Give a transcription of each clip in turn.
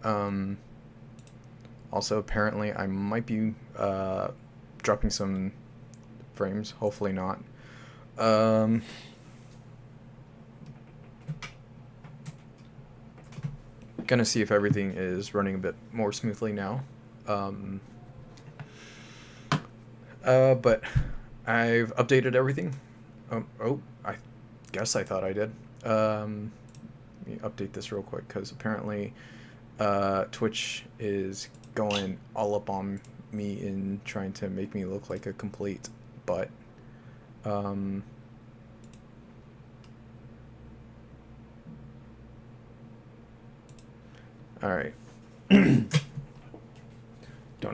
Also, apparently, I might be dropping some frames. Hopefully not. Gonna see if everything is running a bit more smoothly now. But I've updated everything. I guess I thought I did. Let me update this real quick because apparently Twitch is going all up on me in trying to make me look like a complete butt. Alright. Don't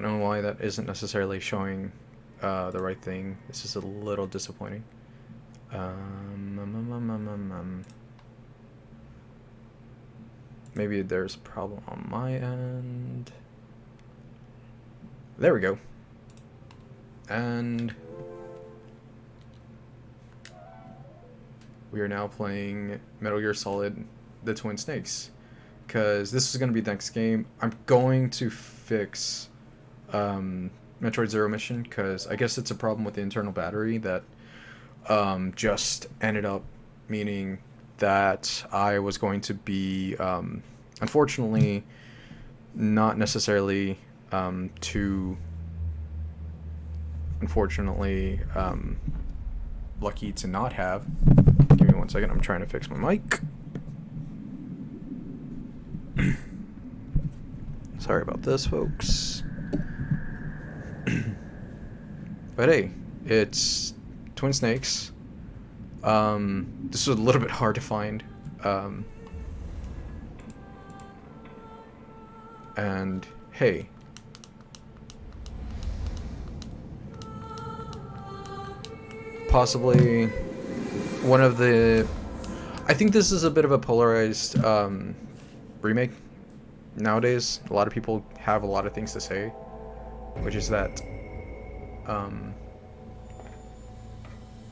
know why that isn't necessarily showing the right thing. It's just a little disappointing. Maybe there's a problem on my end. There we go. And we are now playing Metal Gear Solid The Twin Snakes. Because this is going to be the next game. I'm going to fix Metroid Zero Mission, because I guess it's a problem with the internal battery that just ended up meaning that I was going to be, unfortunately, not necessarily too, unfortunately, lucky to not have. Give me 1 second, I'm trying to fix my mic. Sorry about this, folks. But hey, it's Twin Snakes. This was a little bit hard to find. And hey, possibly one of the... I think this is a bit of a polarized remake. Nowadays, a lot of people have a lot of things to say, which is that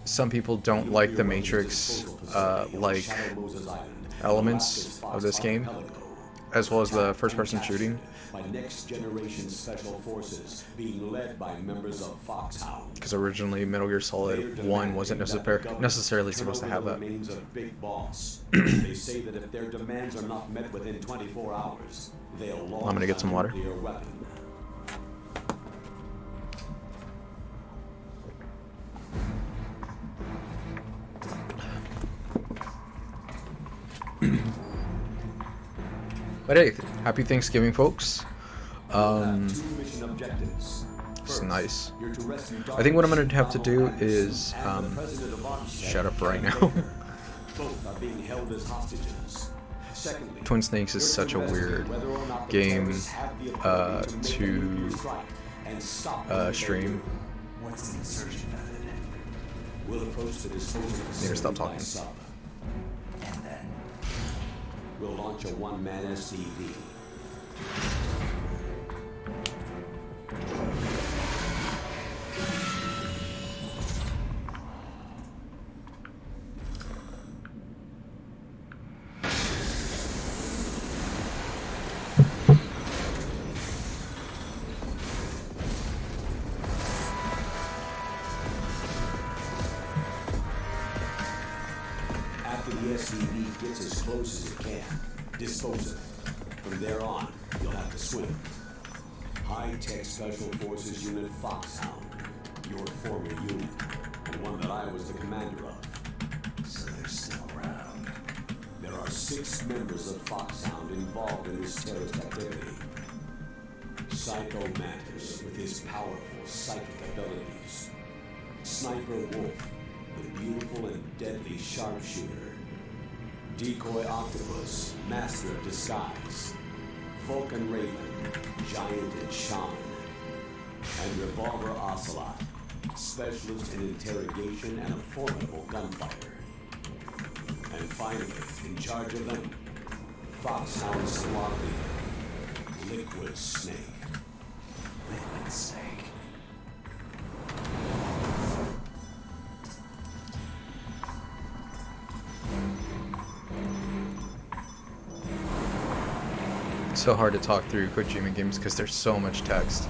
some people don't like the Matrix like elements of this game, as well as the first-person shooting. By next generation special forces being led by members of Foxhound. Because originally Metal Gear Solid 1 wasn't necessarily supposed to have that. Of Big Boss. They say that if their demands are not met within 24 hours, they'll launch I'm gonna get some water. a nuclear weapon. But hey, happy Thanksgiving, folks. It's nice. I think what I'm gonna have to do is shut up right now. Twin Snakes is such a weird game to stream. What's the insertion method? We'll approach the disposal Need to stop talking. And then we'll launch a one-man SCV. After the SCV gets as close as it can, dispose of it. From there on, you'll have to swim. High-tech Special Forces Unit Foxhound, your former unit, and one that I was the commander of. So they're still around. There are 6 members of Foxhound involved in this terrorist activity. Psycho Mantis, with his powerful psychic abilities. Sniper Wolf, the beautiful and deadly sharpshooter. Decoy Octopus, master of disguise. Vulcan Raven, giant and shaman. And Revolver Ocelot, specialist in interrogation and a formidable gunfighter. And finally, in charge of them, Foxhound Squad leader, Liquid Snake. Liquid Snake. so hard to talk through Kojima games because there's so much text.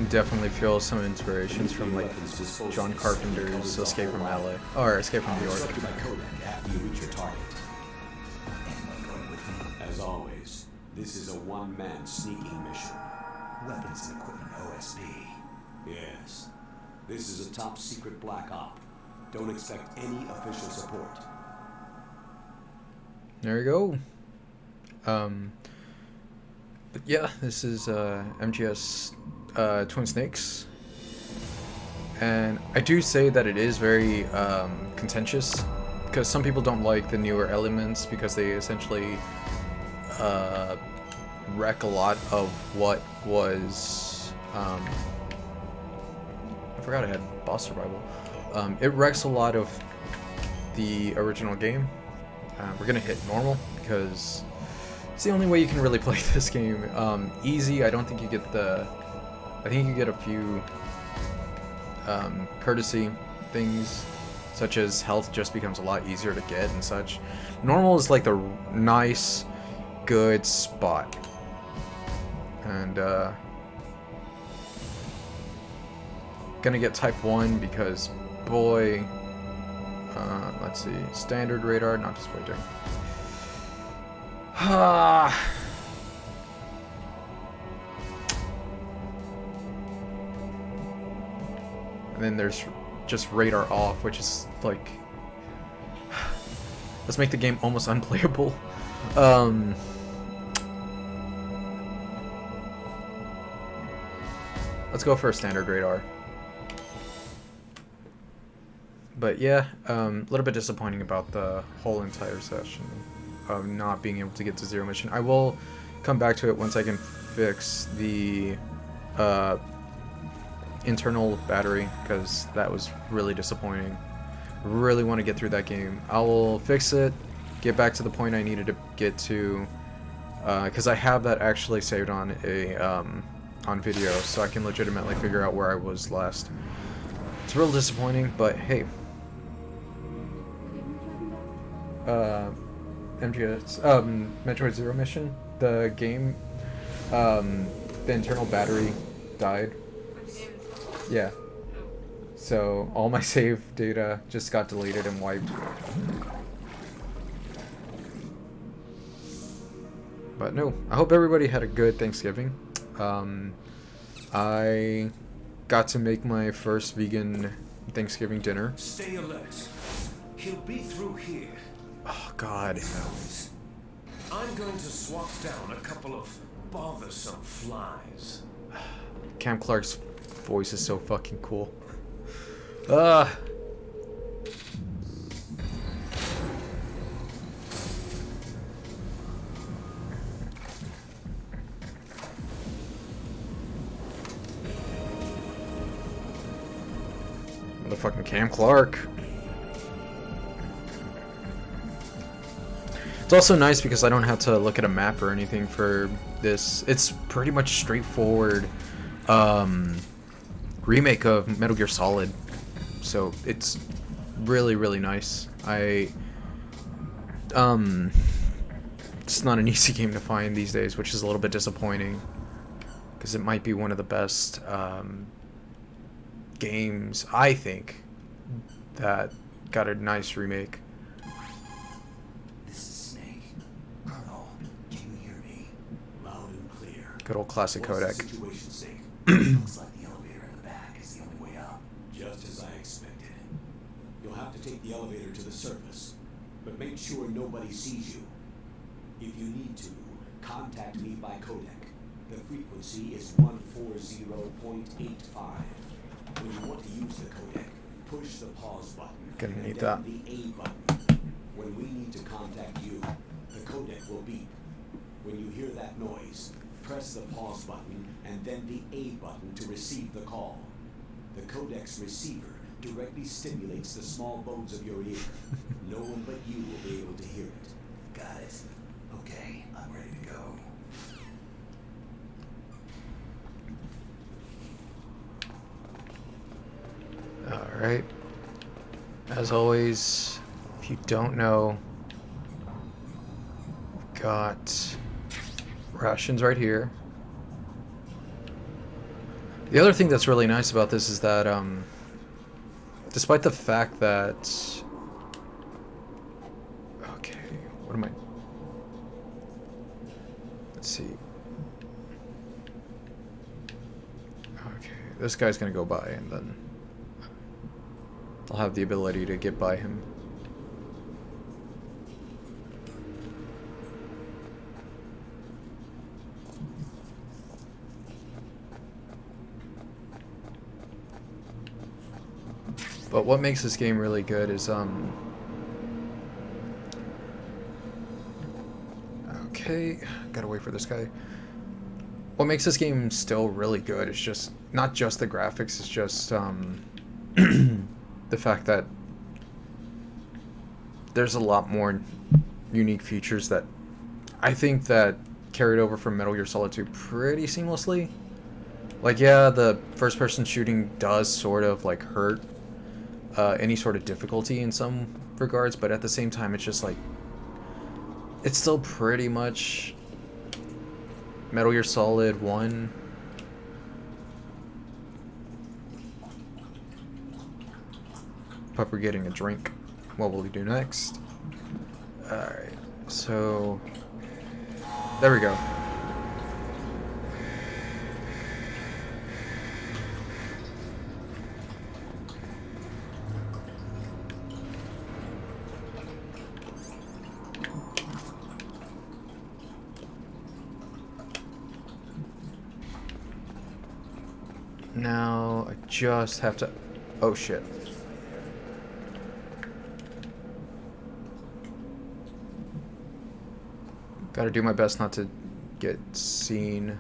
Definitely feel some inspirations from like John Carpenter's Escape from LA or Escape from New York. Instructed by Kodak after you reach your target. Anyone going with me? As always, this is a one-man sneaking mission. Weapons and equipment OSP. Yes. This is a top secret black op. Don't expect any official support. There you go. But yeah, this is MGS Twin Snakes, and I do say that it is very contentious because some people don't like the newer elements because they essentially wreck a lot of what was I forgot I had boss survival. It wrecks a lot of the original game. We're gonna hit normal because it's the only way you can really play this game. Easy, I don't think you get the... I think you get a few courtesy things, such as health just becomes a lot easier to get and such. Normal is like the nice, good spot. And, gonna get type 1 because, boy... let's see, standard radar, not display during... And then there's just radar off, which is like, let's make the game almost unplayable. Let's go for a standard radar. But yeah, a little bit disappointing about the whole entire session of not being able to get to zero mission. I will come back to it once I can fix the internal battery, because that was really disappointing. Really want to get through that game. I will fix it, get back to the point I needed to get to, because I have that actually saved on a on video, so I can legitimately figure out where I was last. It's real disappointing, but hey. MGS, Metroid Zero mission, the game, the internal battery died. Yeah. So all my save data just got deleted and wiped. But no, I hope everybody had a good Thanksgiving. I got to make my first vegan Thanksgiving dinner. Stay alert. He'll be through here. Oh God. I'm going to swat down a couple of bothersome flies. Cam Clark's voice is so fucking cool. Motherfucking Cam Clark. It's also nice because I don't have to look at a map or anything for this. It's pretty much straightforward remake of Metal Gear Solid. So it's really, really nice. It's not an easy game to find these days, which is a little bit disappointing, because it might be one of the best games, I think, that got a nice remake. This is Snake. Colonel, can you hear me? Loud and clear. Good old classic What's codec. the situation, Snake? Looks like the elevator in the back is the only way up. Just as I expected. You'll have to take the elevator to the surface, but make sure nobody sees you. If you need to, contact me by codec. The frequency is 140.85. When you want to use the codec, push the pause button. Gonna and need then that. the A button. When we need to contact you, the codec will beep. When you hear that noise, press the pause button and then the A button to receive the call. The codec's receiver directly stimulates the small bones of your ear. No one but you will be able to hear it. Got it. Okay, I'm ready to go. Alright. As always, if you don't know, we've got rations right here. The other thing that's really nice about this is that, despite the fact that... Okay, what am I... Let's see. Okay, this guy's gonna go by, and then I'll have the ability to get by him. But what makes this game really good is, okay, gotta wait for this guy. What makes this game still really good is just, not just the graphics, it's just, the fact that there's a lot more unique features that I think that carried over from Metal Gear Solid 2 pretty seamlessly. Like, yeah, the first-person shooting does sort of, like, hurt any sort of difficulty in some regards, but at the same time, it's just like, it's still pretty much Metal Gear Solid 1. Pupper getting a drink. What will we do next? Alright, so there we go. Now I just have to... Oh shit. Gotta do my best not to get seen.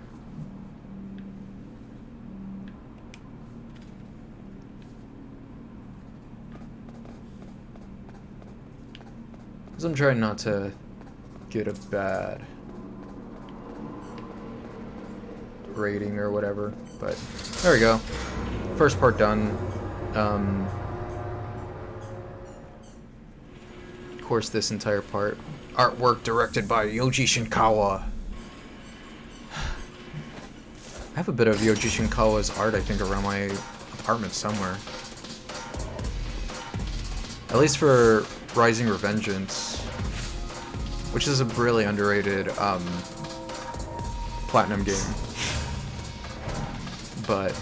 Because I'm trying not to get a bad rating or whatever, but there we go. First part done. Of course, this entire part. Artwork directed by Yoji Shinkawa. I have a bit of Yoji Shinkawa's art, I think, around my apartment somewhere. At least for Rising Revengeance, which is a really underrated Platinum game. But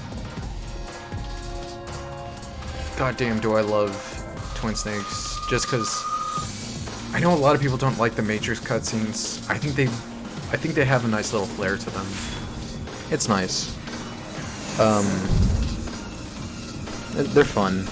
goddamn, do I love Twin Snakes? Just because I know a lot of people don't like the Matrix cutscenes. I think they have a nice little flair to them. It's nice. They're fun.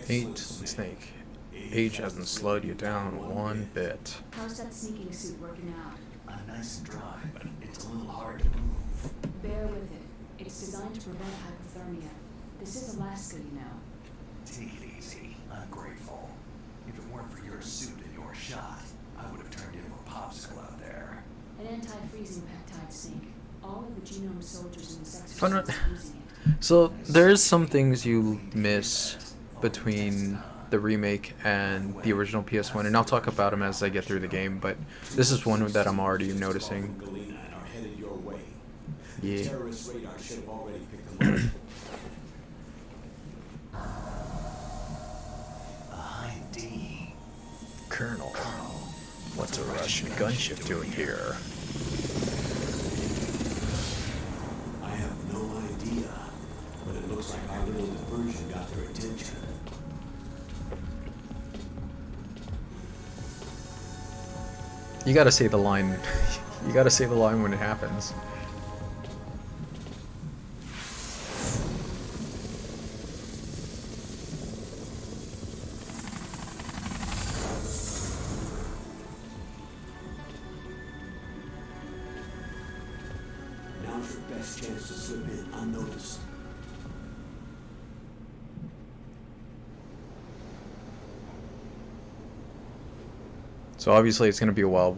Eight, Snake. Age hasn't slowed you down one bit. How's that sneaking suit working out? Nice and dry, but it's a little hard to move. Bear with it. It's designed to prevent hypothermia. This is Alaska, you know. Take it easy. I'm grateful. If it weren't for your suit and your shot, I would have turned into a popsicle out there. An anti-freezing peptide snake. All of the genome soldiers in the sex Fun. are using it. So there's some things you miss between the remake and the original PS1, and I'll talk about them as I get through the game, but this is one that I'm already noticing. Galena and are headed your way. The Yeah. terrorist radar should have already picked them up. A high D. Colonel, what's a Russian gunship doing here? I have no idea, but it looks like our little diversion got their attention. You gotta say the line. You gotta say the line when it happens. Now's your best chance to slip in unnoticed. So obviously it's gonna be a while,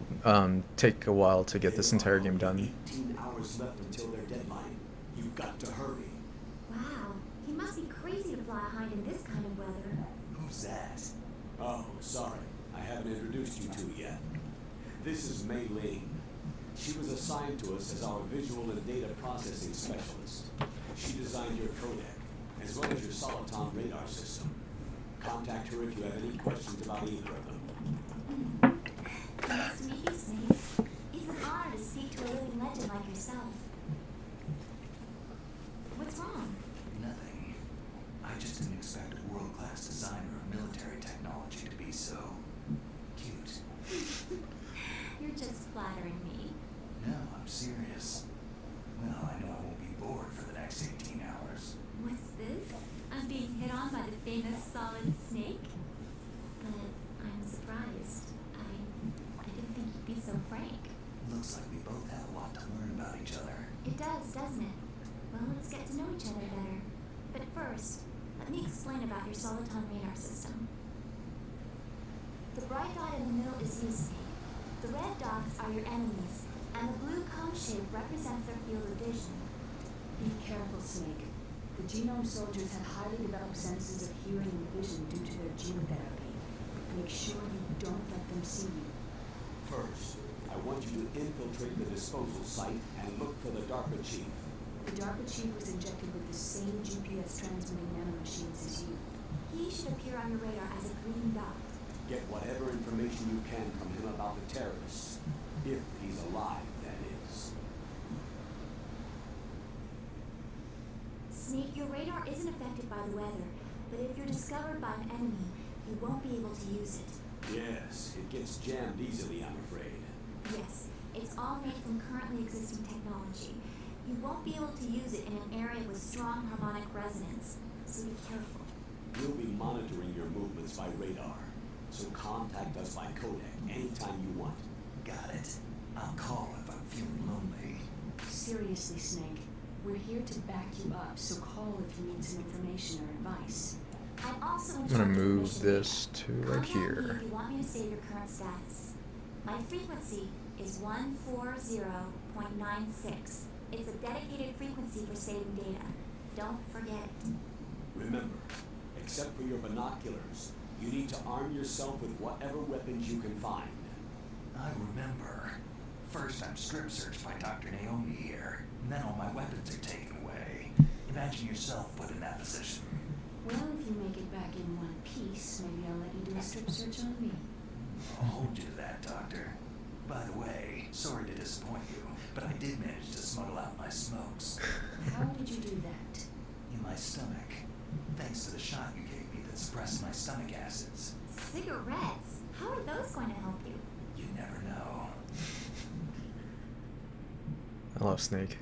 take a while to get this entire game done. 18 hours left until their deadline. You've got to hurry. Wow, he must be crazy to fly a hind in this kind of weather. Who's that? Oh, sorry. I haven't introduced you to yet. This is Mei Ling. She was assigned to us as our visual and data processing specialist. She designed your codec, as well as your Soliton radar system. Contact her if you have any questions about either of them. Nice to meet you, Snake. It's an honor to speak to a living legend like yourself. What's wrong? Nothing. I just didn't expect a world-class designer of military technology to be so cute. You're just flattering me. No, I'm serious. Well, I know I won't be bored for the next 18 hours. What's this? I'm being hit on by the famous Solid Snake? But I'm surprised. I didn't think you'd be so frank. Looks like we both have a lot to learn about each other. It does, doesn't it? Well, let's get to know each other better. But first, let me explain about your Soliton radar system. The bright dot in the middle is you, Snake. The red dots are your enemies, and the blue cone shape represents their field of vision. Be careful, Snake. The genome soldiers have highly developed senses of hearing and vision due to their gene therapy. Make sure you don't let them see you. First, I want you to infiltrate the disposal site and look for the DARPA chief. The DARPA chief was injected with the same GPS transmitting nanomachines as you. He should appear on your radar as a green dot. Get whatever information you can from him about the terrorists. If he's alive, that is. Snake, your radar isn't affected by the weather, but if you're discovered by an enemy, you won't be able to use it. Yes, it gets jammed easily, I'm afraid. Yes, it's all made from currently existing technology. You won't be able to use it in an area with strong harmonic resonance, so be careful. We'll be monitoring your movements by radar, so contact us by codec anytime you want. Got it. I'll call if I'm feeling lonely. Seriously, Snake. We're here to back you up, so call if you need some information or advice. I'm also in I'm charge gonna of the move mission. this to right Contact me here. if you want me to save your current status. My frequency is 140.96. It's a dedicated frequency for saving data. Don't forget it. Remember, except for your binoculars, you need to arm yourself with whatever weapons you can find. I remember. First, I'm strip searched by Dr. Naomi here, and then all my weapons are taken away. Imagine yourself put in that position. Well, if you make it back in one piece, maybe I'll let you do a strip search on me. I'll hold you to that, Doctor. By the way, sorry to disappoint you, but I did manage to smuggle out my smokes. How did you do that? In my stomach. Thanks to the shot you gave me that suppressed my stomach acids. Cigarettes? How are those going to help you? You never know. I love Snake.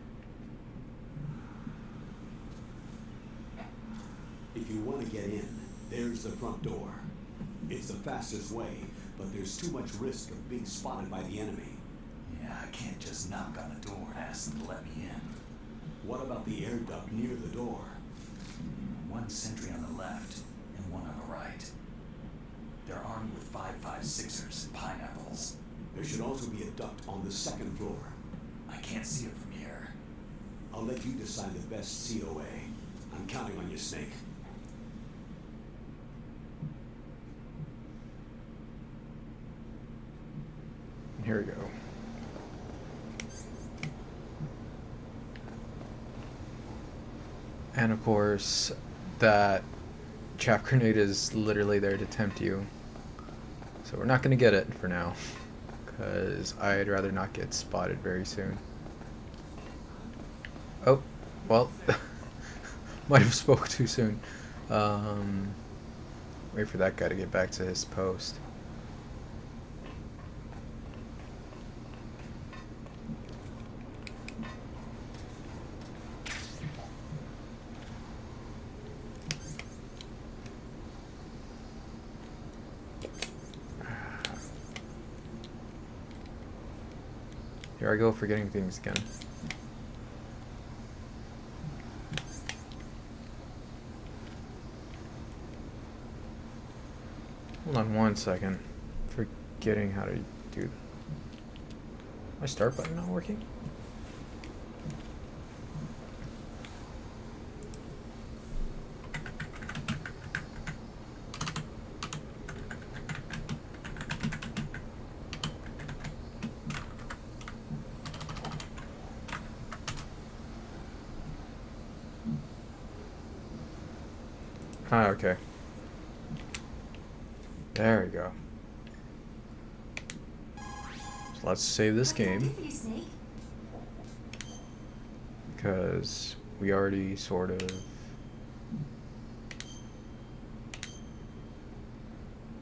If you want to get in, there's the front door. It's the fastest way, but there's too much risk of being spotted by the enemy. Yeah, I can't just knock on the door and ask them to let me in. What about the air duct near the door? One sentry on the left and one on the right. They're armed with 5.56ers and pineapples. There should also be a duct on the second floor. I can't see it from here. I'll let you decide the best COA. I'm counting on you, Snake. Here we go. And of course, that trap grenade is literally there to tempt you. So we're not going to get it for now, because I'd rather not get spotted very soon. Oh, well, might have spoke too soon. Wait for that guy to get back to his post. Here I go forgetting things again. Hold on one second. Forgetting how to do that. My start button not working? Ah, okay. There we go. So let's save this What can I do game, for you, Snake? because we already sort of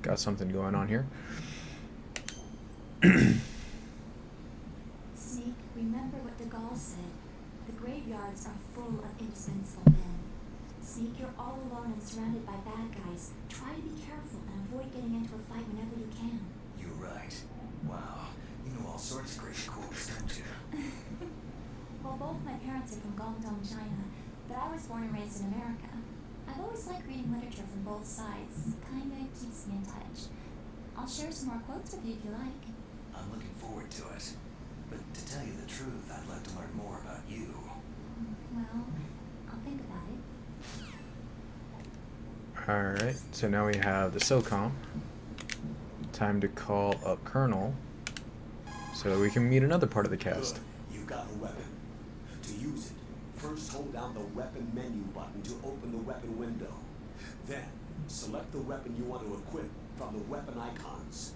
got something going on here. Snake, remember what the Gaul said. The graveyards are full of indispensable men. Snake, you're all alone and surrounded by bad guys. Try to be careful and avoid getting into a fight whenever you can. You're right. Wow, you know all sorts of great quotes, don't you? Well, both my parents are from Guangdong, China, but I was born and raised in America. I've always liked reading literature from both sides. Kinda keeps me in touch. I'll share some more quotes with you if you like. I'm looking forward to it. But to tell you the truth, I'd like to learn more about you. Well, I'll think about it. Alright, so now we have the SOCOM. Time to call up Colonel so that we can meet another part of the cast. Good. You've got a weapon. To use it, first hold down the weapon menu button to open the weapon window. Then, select the weapon you want to equip from the weapon icons.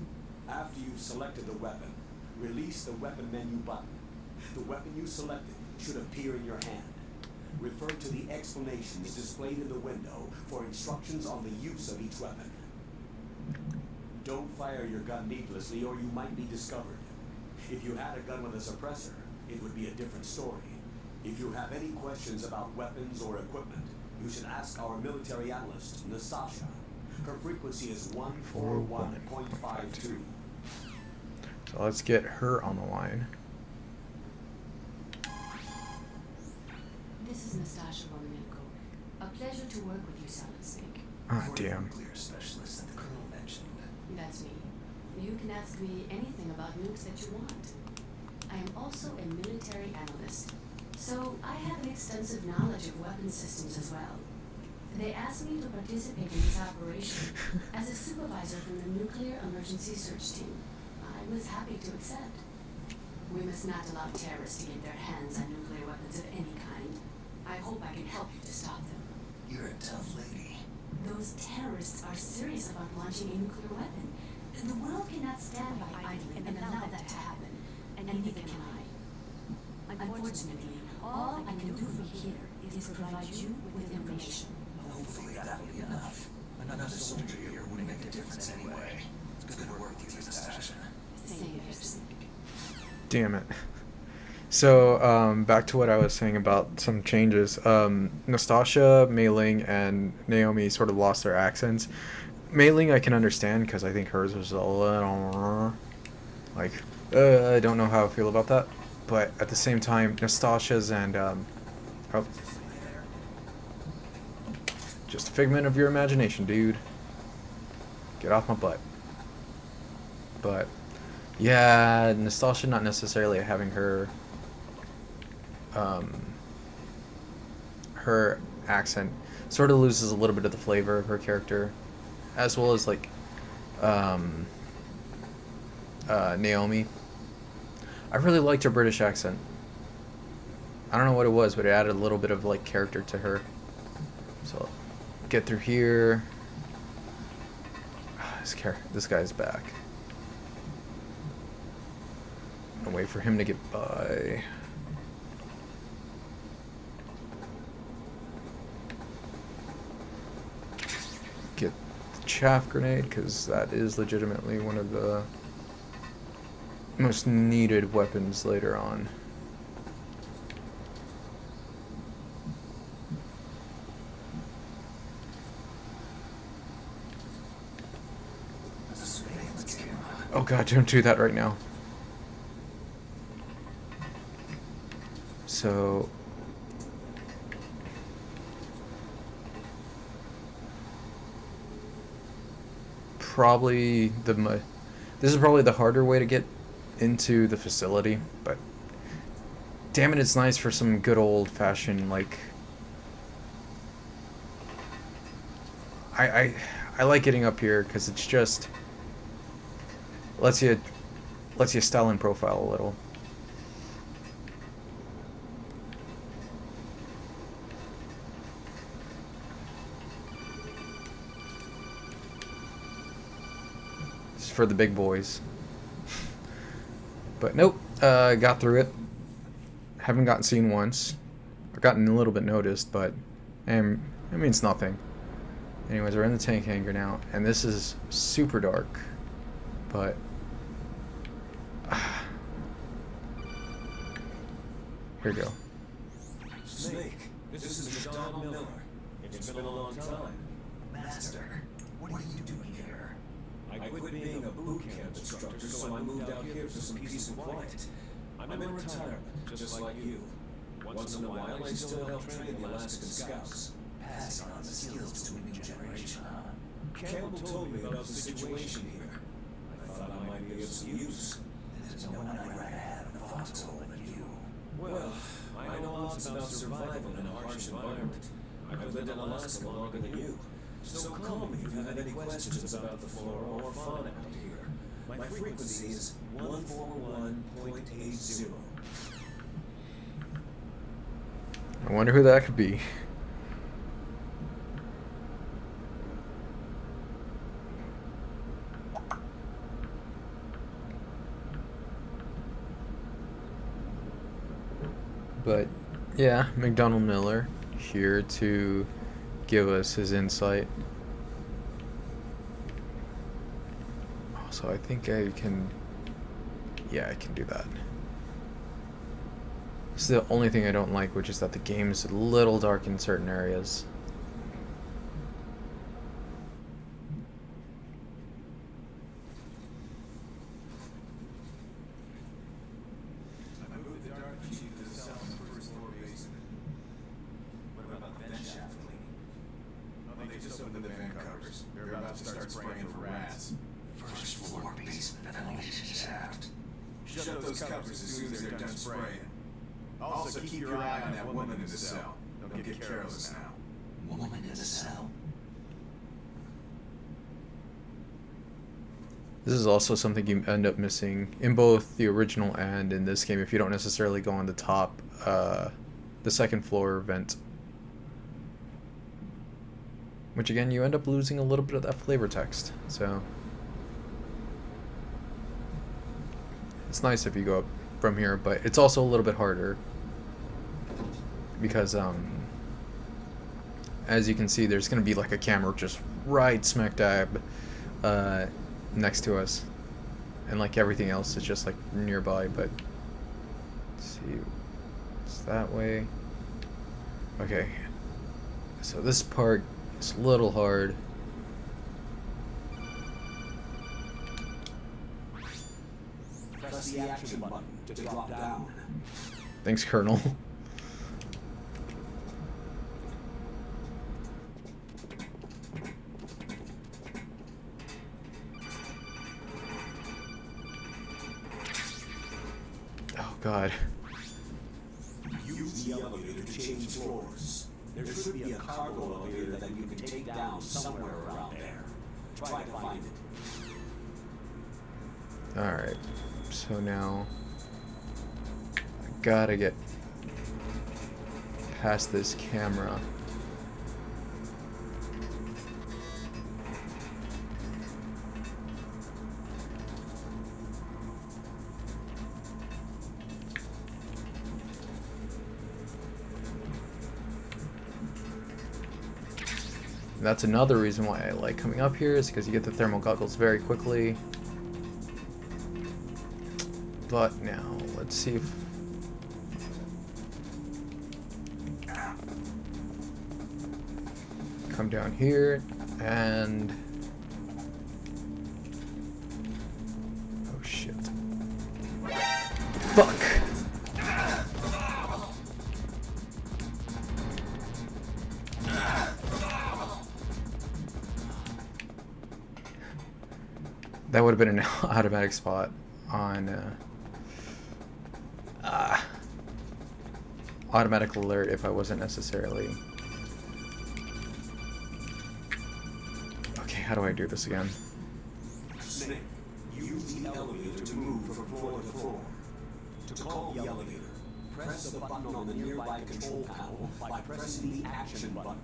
After you've selected the weapon, release the weapon menu button. The weapon you selected should appear in your hand. Refer to the explanations displayed in the window for instructions on the use of each weapon. Don't fire your gun needlessly or you might be discovered. If you had a gun with a suppressor, it would be a different story. If you have any questions about weapons or equipment, you should ask our military analyst, Nastasha. Her frequency is 141.52. So let's get her on the line. This is Nastasha Romanenko. A pleasure to work with you, Solid Snake. Ah, You're the damn. nuclear specialist that the colonel mentioned. That's me. You can ask me anything about nukes that you want. I am also a military analyst, so I have an extensive knowledge of weapon systems as well. They asked me to participate in this operation as a supervisor from the Nuclear Emergency Search Team. I was happy to accept. We must not allow terrorists to get their hands on nuclear weapons of any kind. I hope I can help you to stop them. You're a tough lady. Those terrorists are serious about launching a nuclear weapon. The world cannot stand by idly and allow that to happen, and neither can I. Unfortunately, all I can do from here is provide you with information. Hopefully that'll be enough. Another soldier here wouldn't make a difference anyway. It's good to work with you, Nastasha. Same here, Snake. Damn it. So, back to what I was saying about some changes. Nastasha, Mei Ling, and Naomi sort of lost their accents. Mei Ling I can understand because I think hers was a little... like, I don't know how I feel about that. But at the same time, Nastasha's and... oh. Just a figment of your imagination, dude. Get off my butt. But, yeah, Nastasha not necessarily having her... her accent sort of loses a little bit of the flavor of her character, as well as like Naomi. I really liked her British accent. I don't know what it was, but it added a little bit of like character to her. So get through here. This guy's back. I'll wait for him to get by. Get the chaff grenade, because that is legitimately one of the most needed weapons later on. Oh god, don't do that right now. So probably this is probably the harder way to get into the facility, but damn it, it's nice for some good old-fashioned like I like getting up here because it's just lets you style and profile a little. This is for the big boys. But nope, got through it. Haven't gotten seen once. I've gotten a little bit noticed, but it means nothing. Anyways, we're in the tank hangar now, and this is super dark, but here we go. Snake, this is Donald Miller. It's been a long time. Master, what are you doing here? I quit being a boot camp instructor, so I moved out here for some peace and quiet. I'm in retirement, just like you. Once in a while, I still help train the Alaskan Scouts. Passing on the skills to a new generation, huh? Campbell told me about the situation here. I thought I might be of some use. There's no one I'd rather have in the foxhole than you. Well, I know lots about survival in a harsh environment. I've lived in Alaska longer than you. So call me if you have any questions about the flora or fauna out here. My frequency is 141.80. I wonder who that could be. But yeah, McDonald Miller here to give us his insight. So I think I can, yeah, I can do that. This is the only thing I don't like, which is that the game is a little dark in certain areas. I moved the dark machine to the south of the first floor basement. What about the vent shaft cleaning? Oh, they just opened the vent covers. They're about to start spraying for rats. First floor basement ventilation shaft. Shut those covers as soon as they're done spraying. Also, keep your eye on that woman in the cell. Don't get careless now. Woman in the cell? This is also something you end up missing in both the original and in this game if you don't necessarily go on the top, the second floor vent. Which again, you end up losing a little bit of that flavor text, so it's nice if you go up from here, but it's also a little bit harder because as you can see, there's gonna be like a camera just right smack dab next to us, and like everything else is just like nearby. But let's see, it's that way. Okay, so this part is a little hard. Press the action button to drop down. Thanks, Colonel. Oh God. Use the elevator to change floors. There should be a cargo elevator that you can take down somewhere around there. Try to find it. Alright, so now gotta get past this camera. That's another reason why I like coming up here, is because you get the thermal goggles very quickly. But now, let's see if... Come down here, and... Oh shit. Fuck! That would have been an automatic spot on automatic alert if I wasn't necessarily... Okay, how do I do this again? Snake, use the elevator to move from floor to floor. To call the elevator, press the button on the nearby control panel by pressing the action button.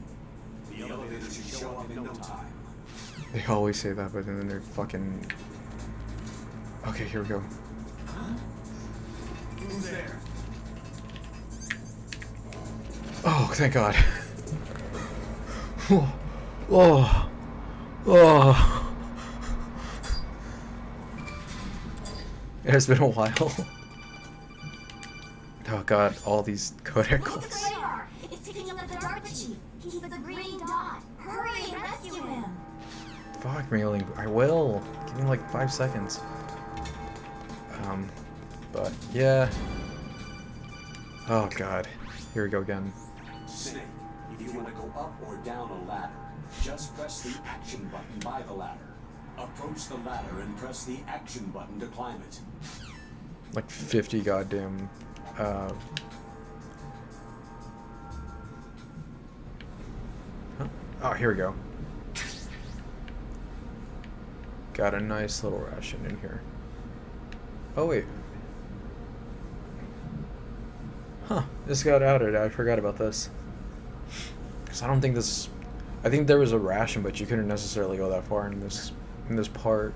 The elevator should show up in no time. They always say that, but then they're fucking... Okay, here we go. Who's there? Oh, thank God. Oh, oh, oh. It has been a while. Oh God, all these codec Look at calls. the radar! It's picking up the Dark Chief! He's the green dot! Hurry and rescue him! Fuck me, I will. Give me like 5 seconds. But yeah. Oh God, here we go again. Snake, if you want to go up or down a ladder, just press the action button by the ladder. Approach the ladder and press the action button to climb it. Like 50 goddamn. Huh? Oh, here we go. Got a nice little ration in here. Oh wait. Huh, this got added. I forgot about this. Cause I don't think this... I think there was a ration, but you couldn't necessarily go that far in this part.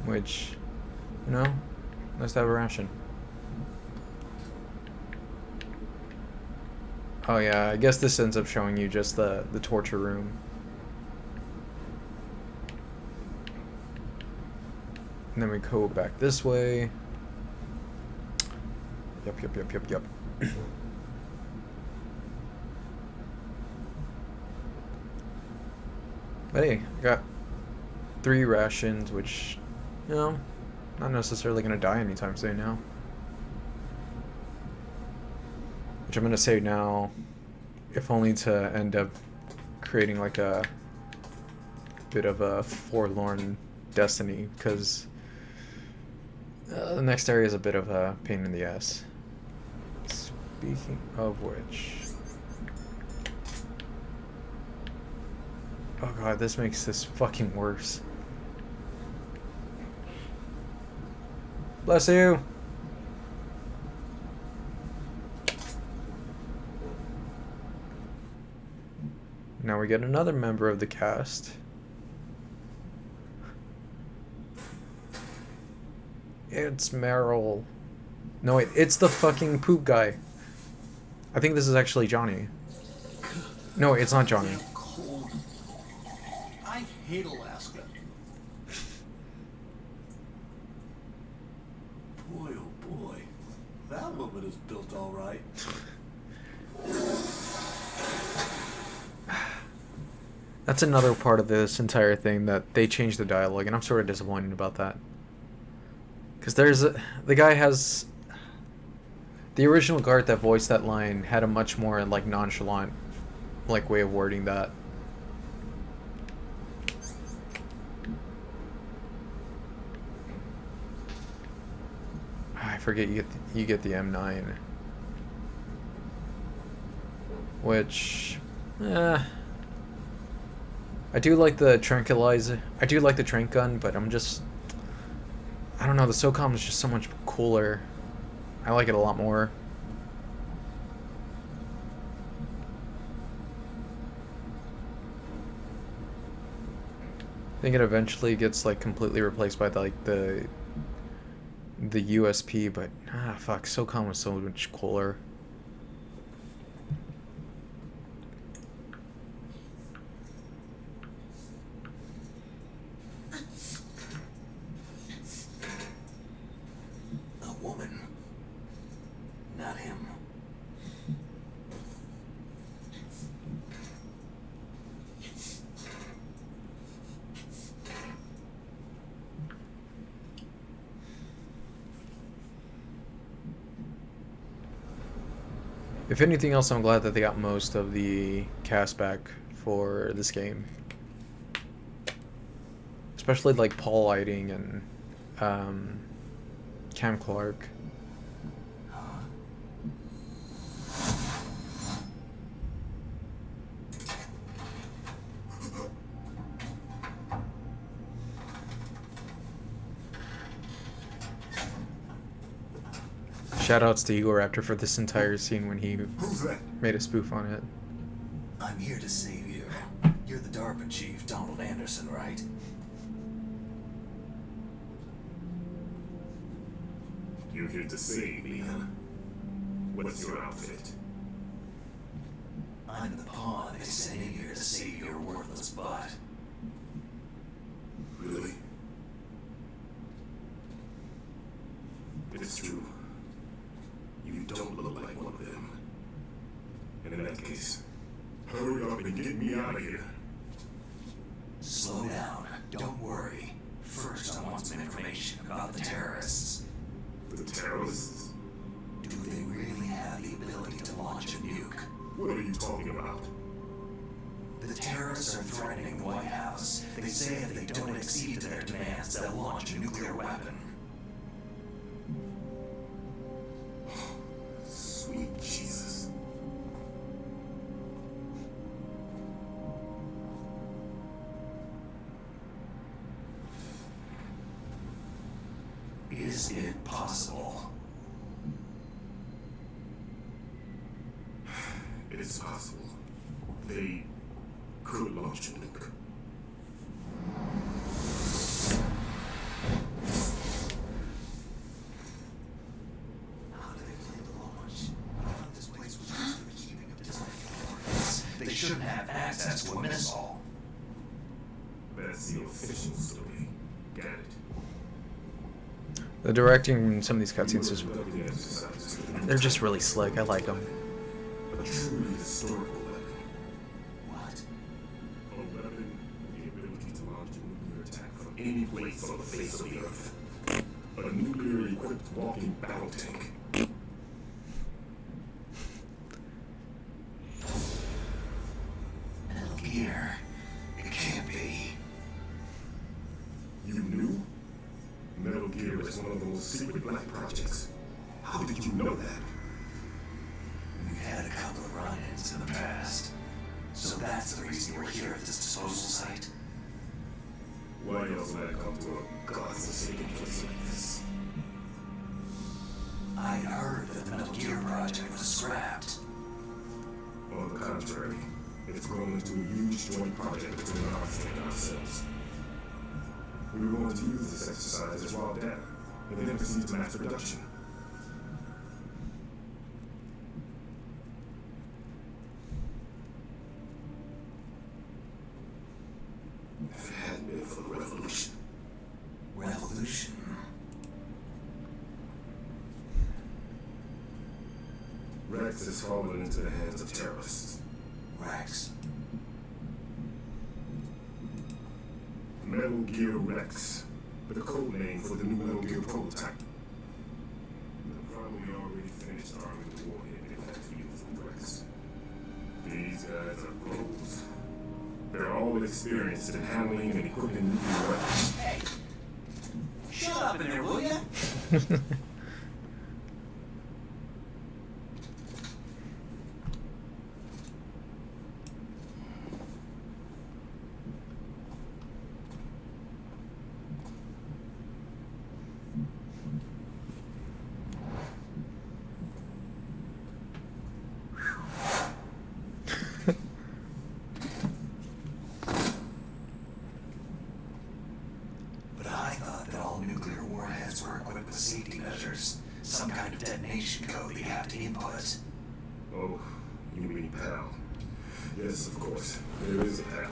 Which, you know, nice to have a ration. Oh yeah, I guess this ends up showing you just the torture room. And then we go back this way. Yep. But hey, I got 3 rations, which, you know, not necessarily gonna die anytime soon now. Which I'm gonna say now, if only to end up creating like a bit of a forlorn destiny, because the next area is a bit of a pain in the ass. Speaking of which... Oh God, this makes this fucking worse. Bless you! Now we get another member of the cast. It's Meryl. No wait, it's the fucking poop guy. I think this is actually Johnny. No, it's not Johnny. Cold. I hate Alaska. Boy, oh boy. That woman is built all right. That's another part of this entire thing, that they changed the dialogue, and I'm sort of disappointed about that. Because the guy has... The original guard that voiced that line had a much more, like, nonchalant, like, way of wording that. I forget you get the M9. Which... I do like the tranquilizer. I do like the trank gun, but I'm just... I don't know, the SOCOM is just so much cooler. I like it a lot more. I think it eventually gets like completely replaced by the USP, but fuck, SOCOM was so much cooler. A woman. Not him. If anything else, I'm glad that they got most of the cast back for this game. Especially like Paul Lighting and Cam Clark. Shoutouts to Igor Raptor for this entire scene when he made a spoof on it. I'm here to save you. You're the DARPA chief, Donald Anderson, right? You're here to save me, huh? What's your outfit? I'm the pawn they sent in here to save your worthless butt. Really? It's true. You don't look like one of them. And in that case, hurry up and get me out of here. Slow down. Don't worry. First, I want some information about the terrorists. The terrorists? Do they really have the ability to launch a nuke? What are you talking about? The terrorists are threatening the White House. They say if they don't accede to their demands, they'll launch a nuclear weapon. Sweet Jesus. Is it possible? It is possible. They could launch a nuke. How do they plan to launch? I thought this place was just for the keeping of distant. They shouldn't have access to a missile. That's the official story. Got it. The directing in some of these cutscenes is they're just really slick. I like them. A truly historical weapon. What? A weapon with the ability to launch a nuclear attack from any place on the face of the earth. A nuclear-equipped walking battle tank. Metal Gear. It can't be. You knew? Metal Gear is one of those secret black projects. How did you know that? We've had a couple of run-ins in the past. So that's the reason we're here at this disposal site. Why else would I come to a godforsaken place like this? I heard that the Metal Gear project was scrapped. On the contrary, it's grown into a huge joint project between us and ourselves. We were going to use this exercise as raw data, and then proceed to mass production. If it hadn't been for the revolution. Revolution? Rex has fallen into the hands of terrorists. Rex? Metal Gear Rex, the code name for the new Metal Gear prototype. They're probably already finished arming the warhead they plan to use with Rex. These guys are pros. They're all experienced in handling and equipping nuclear weapons. Hey! Shut up in there, will ya? security code that you have to input. Oh, you mean PAL. Yes, of course. There is a PAL.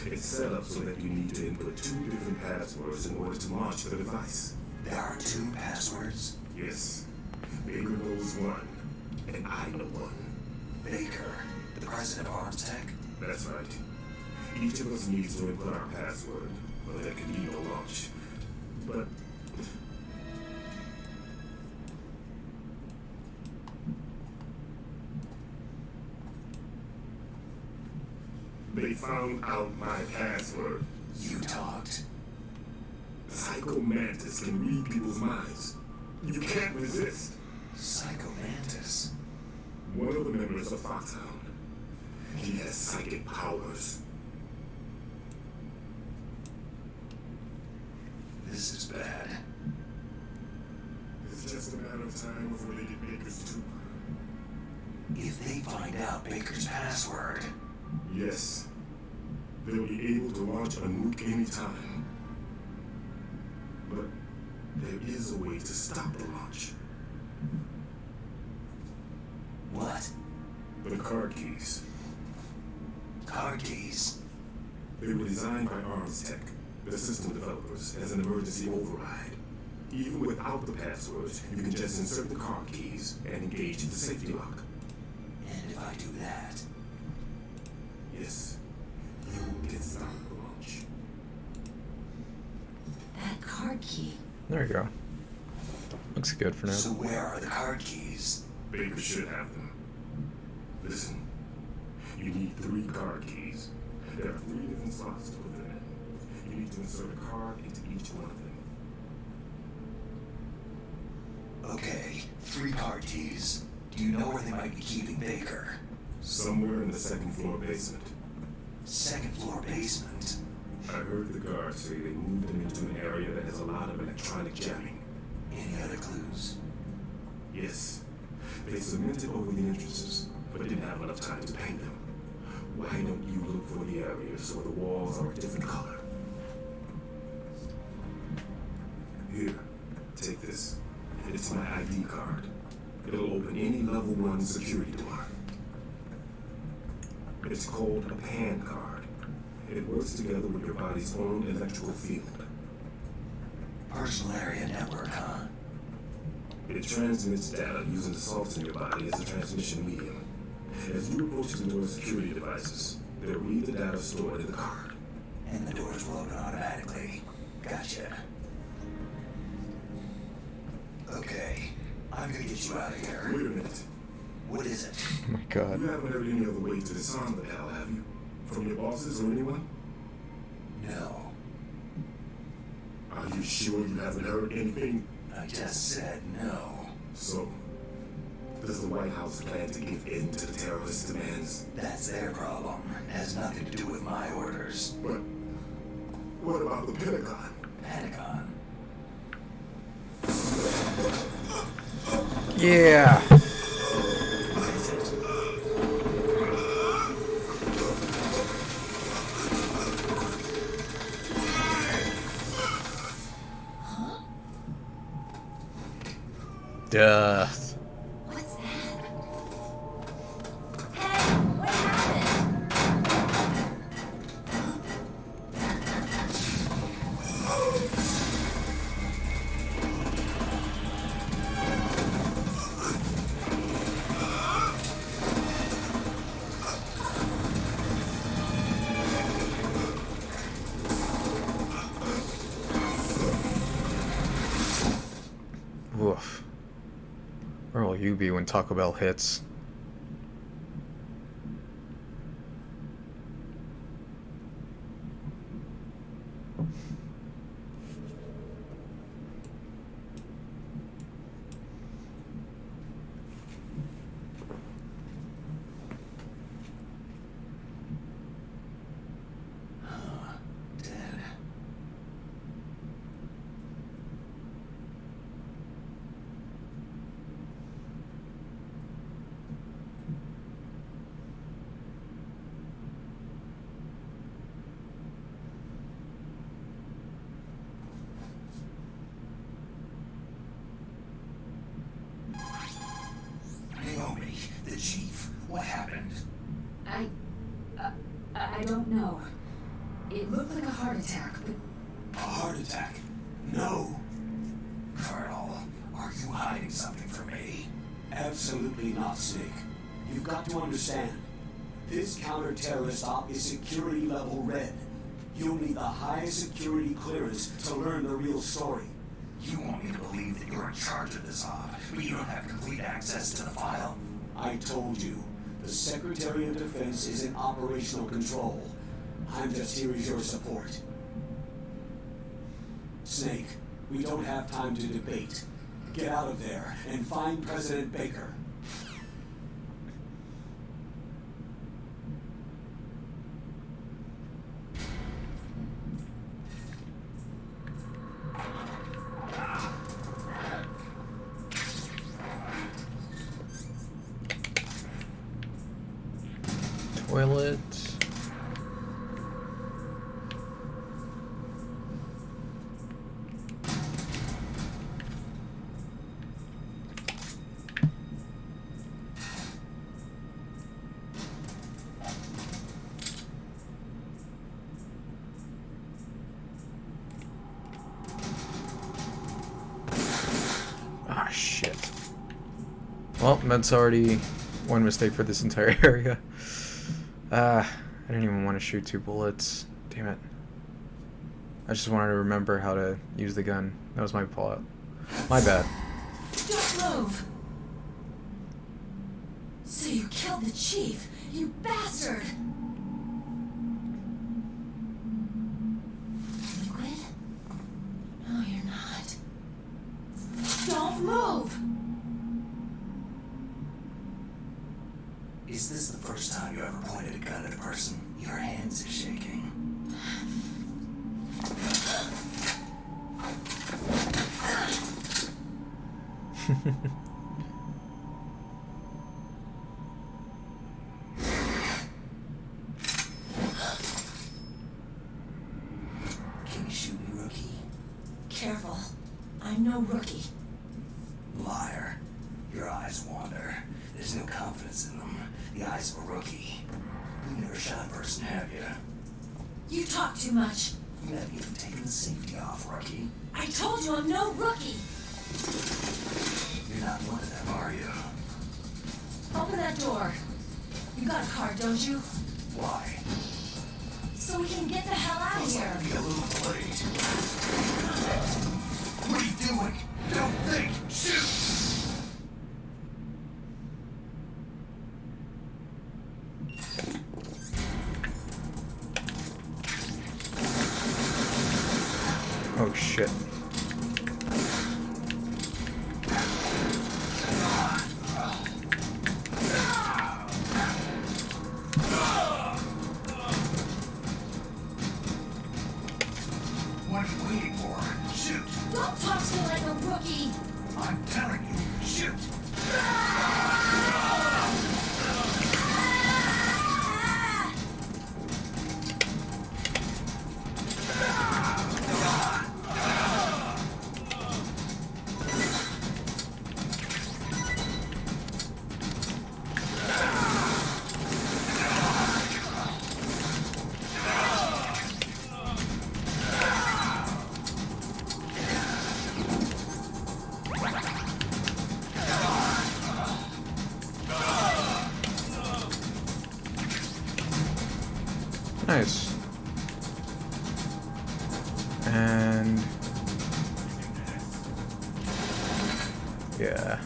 It's set up so that you need to input 2 different passwords in order to launch the device. There are 2 passwords? Yes. Baker knows one, and I know one. Baker, the president of Arms Tech? That's right. Each of us needs to input our password, or there can be no launch. But they found out my password. You talked. Psycho Mantis can read people's minds. You can't resist. Psycho Mantis? One of the members of Foxhound. He has psychic powers. This is bad. It's just a matter of time before they get Baker's too. If they find out Baker's password... Yes. They'll be able to launch a nuke anytime. But there is a way to stop the launch. What? The card keys. Card keys? They were designed by Arms Tech, the system developers, as an emergency override. Even without the passwords, you can just insert the card keys and engage the safety lock. And if I do that... Yes, you will get started the launch. That card key. There you go. Looks good for now. So where are the card keys? Baker should have them. Listen, you need 3 card keys. There are 3 different slots to put them in. You need to insert a card into each one of them. Okay, 3 card keys. Do you know where they might be keeping Baker? Somewhere in the 2nd floor basement. 2nd floor basement? I heard the guards say they moved them into an area that has a lot of electronic jamming. Any other clues? Yes. They cemented over the entrances, but didn't have enough time to paint them. Why don't you look for the areas where the walls are a different color? Here, take this. It's my ID card. It'll open any level 1 security door. It's called a PAN card. It works together with your body's own electrical field. Personal area network, huh? It transmits data using the salts in your body as a transmission medium. As you approach the door's security devices, they'll read the data stored in the card. And the doors will open automatically. Gotcha. Okay, I'm gonna get you out of here. Wait a minute. What is it? Oh my god. You haven't heard any other way to disarm the PAL, have you? From your bosses or anyone? No, Are you sure you haven't heard anything? I just said no. So, does the White House plan to give in to the terrorist demands? That's their problem. It has nothing to do with my orders. But what about the Pentagon? Pentagon. Yeah. Death. What's that? Hey, what happened? Woof. Where will you be when Taco Bell hits? Dead. don't know. It looked like a heart attack, but... A heart attack? No. Colonel, are you hiding something from me? Absolutely not, Snake. You've got to understand. This counter-terrorist op is security level red. You'll need the highest security clearance to learn the real story. You want me to believe that you're in charge of this op, but you don't have complete access to the file? I told you, the Secretary of Defense is in operational control. I'm just here as your support. Snake, we don't have time to debate. Get out of there and find President Baker. Toilet. Ah, shit. Well, that's already one mistake for this entire area. I didn't even want to shoot 2 bullets. Damn it. I just wanted to remember how to use the gun. That was my fault. My bad. Don't move! So you killed the chief, you bastard! Liquid? No, you're not. Don't move! Is this the first time you ever pointed a gun at a person? Your hands are shaking. Can you shoot me, rookie? Careful. I'm no rookie. Liar. Your eyes wander. There's no confidence in them. The eyes of a rookie. You've never shot a person, have you? You talk too much. You haven't even taken the safety off, rookie. I told you I'm no rookie! You're not one of them, are you? Open that door. You got a card, don't you? Why? So we can get the hell out of Looks here. like we'll be a little late. What are you doing? Don't think! Shoot! Oh shit. What are you waiting for? Shoot! Don't talk to me like a rookie! I'm telling you, shoot! Nice. And yeah.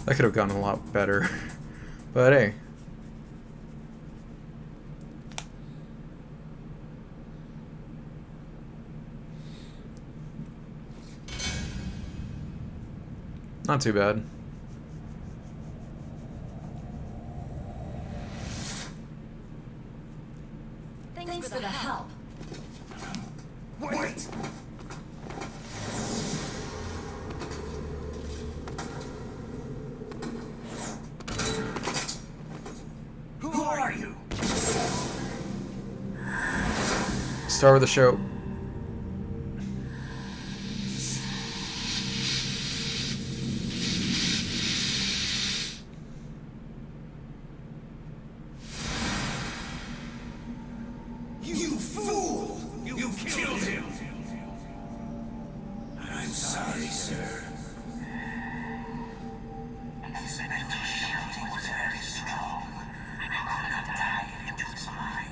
That could have gone a lot better. But hey. Not too bad. Thanks for the help. Wait! Star of the show. You fool! You killed him! I'm sorry, sir. His mental shielding was very strong. I could not dive into his mind.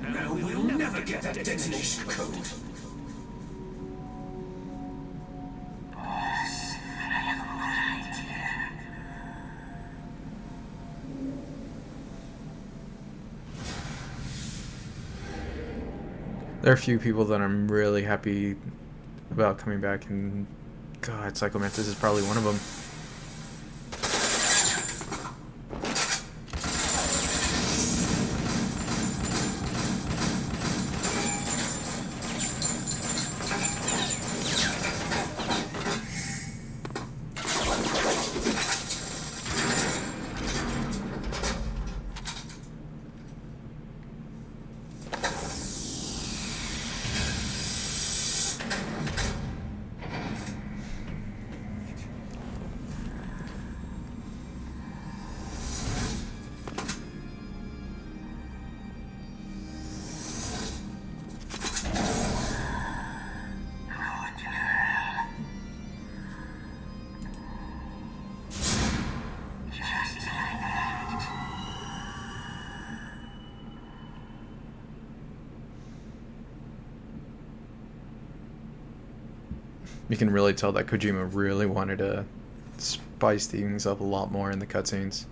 Now we'll never get that detonation code. Boss, I have a good idea. There are a few people that I'm really happy about coming back, and God, Psycho Mantis is probably one of them. You can really tell that Kojima really wanted to spice things up a lot more in the cutscenes,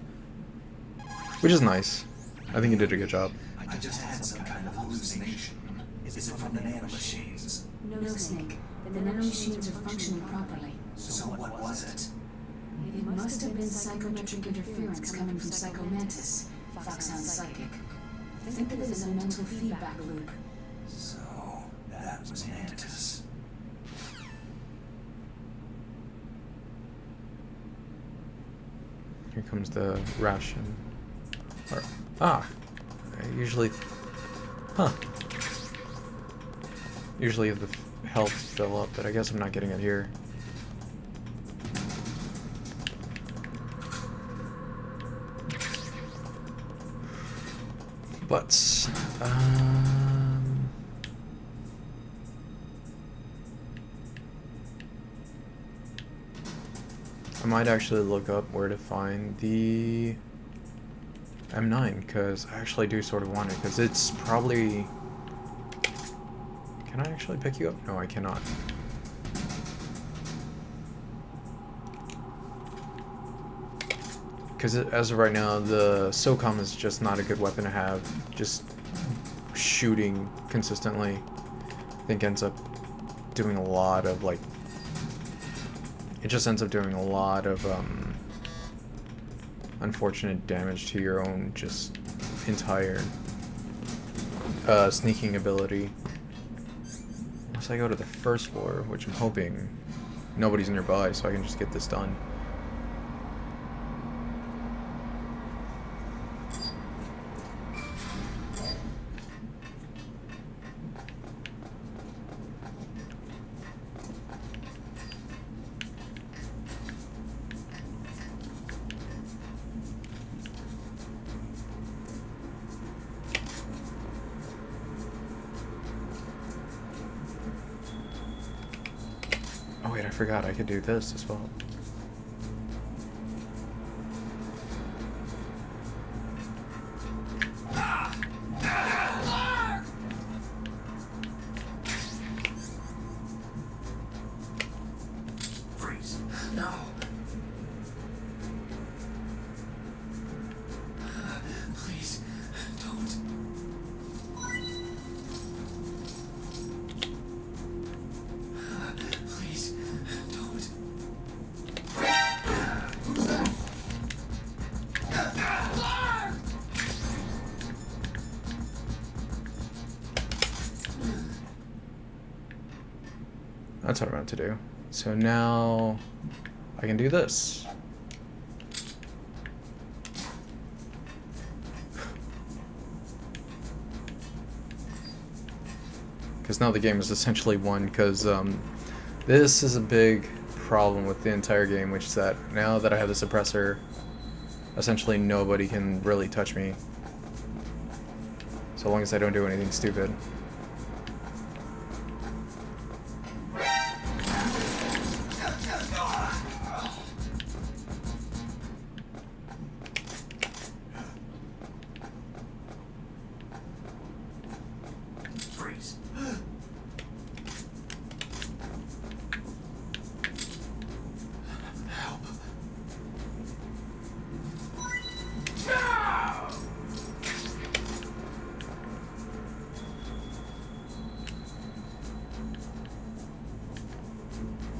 which is nice. I think he did a good job. I just had some kind of hallucination. Is it from the nanomachines? No, Snake. The nanomachines are functioning properly. So what was it? It must have been psychometric interference coming from Psycho Mantis. Fox sounds psychic. Think of it as a mental feedback loop. So that was Mantis. Here comes the ration. I usually... Huh. Usually the health fill up, but I guess I'm not getting it here. But, I might actually look up where to find the M9, because I actually do sort of want it, because it's probably... Can I actually pick you up? No, I cannot. Because as of right now, the SOCOM is just not a good weapon to have. Just shooting consistently, I think ends up doing a lot of, like... It just ends up doing a lot of, unfortunate damage to your own just entire sneaking ability. Unless I go to the first floor, which I'm hoping nobody's nearby, so I can just get this done. Oh wait, I forgot I could do this as well. Freeze. No. Please, don't. Please, don't. Who's that? That's what I meant to do. So now I can do this. because now the game is essentially won, because this is a big problem with the entire game, which is that now that I have the suppressor, essentially nobody can really touch me, so long as I don't do anything stupid. Freeze. Help.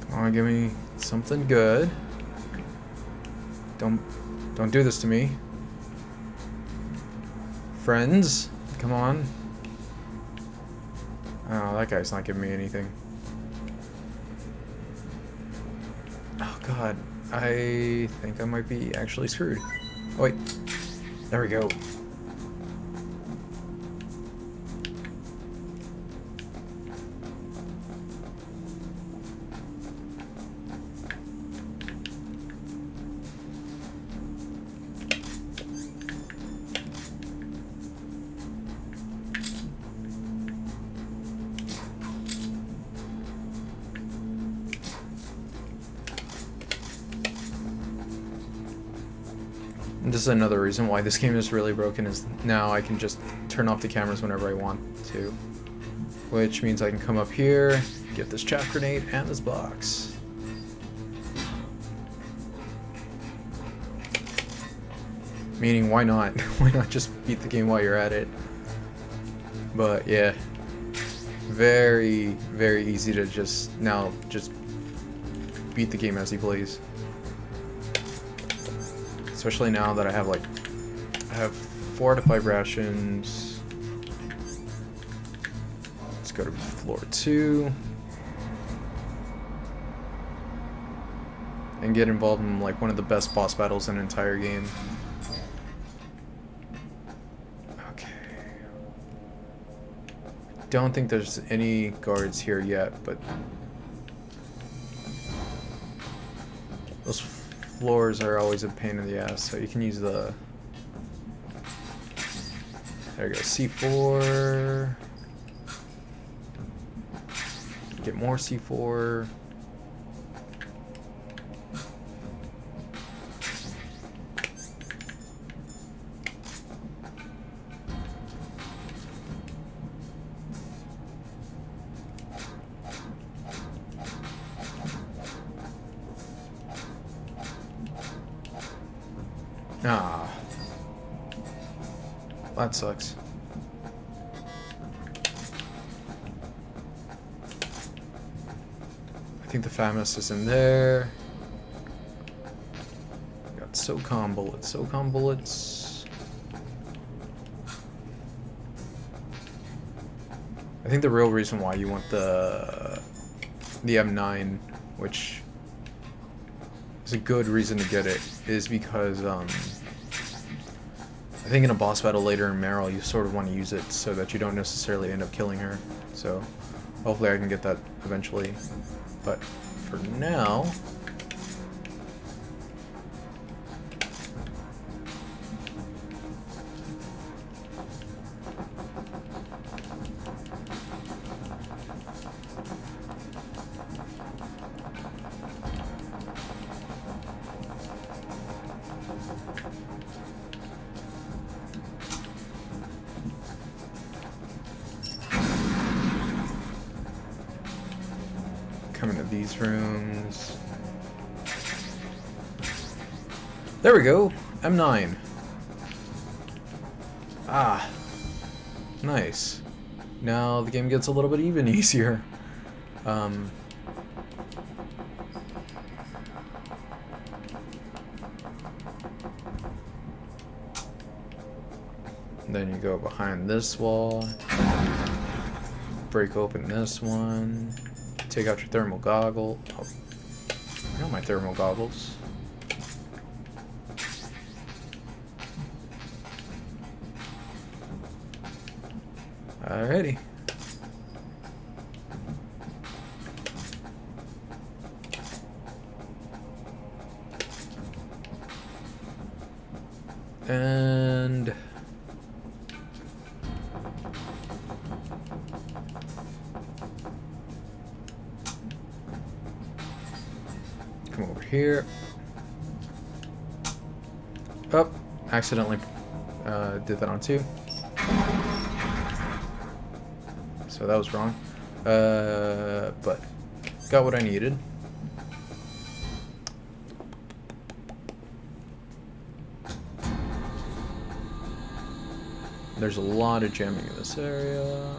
Come on, give me something good. Don't do this to me. Friends, come on. Oh, that guy's not giving me anything. Oh god, I think I might be actually screwed. Oh wait, there we go. And this is another reason why this game is really broken, is now I can just turn off the cameras whenever I want to. Which means I can come up here, get this chaff grenade and this box. Meaning, why not? Why not just beat the game while you're at it? But yeah, very, very easy to just beat the game as you please. Especially now that I have 4 to 5 rations. Let's go to floor 2. And get involved in like one of the best boss battles in an entire game. Okay. Don't think there's any guards here yet, but those floors are always a pain in the ass, so you can use the... There you go, C4. Get more C4. Ah, that sucks. I think the FAMAS is in there. Got SOCOM bullets, SOCOM bullets. I think the real reason why you want the M9, which is a good reason to get it, is because I think in a boss battle later in Meryl you sort of want to use it so that you don't necessarily end up killing her. So hopefully I can get that eventually. But for now, come into these rooms. There we go, M9. Ah, nice. Now the game gets a little bit even easier. Then you go behind this wall, break open this one, take out your thermal goggle. Oh, I got my thermal goggles. Alrighty. And come over here. Oh, accidentally did that on 2. So that was wrong. But got what I needed. There's a lot of jamming in this area.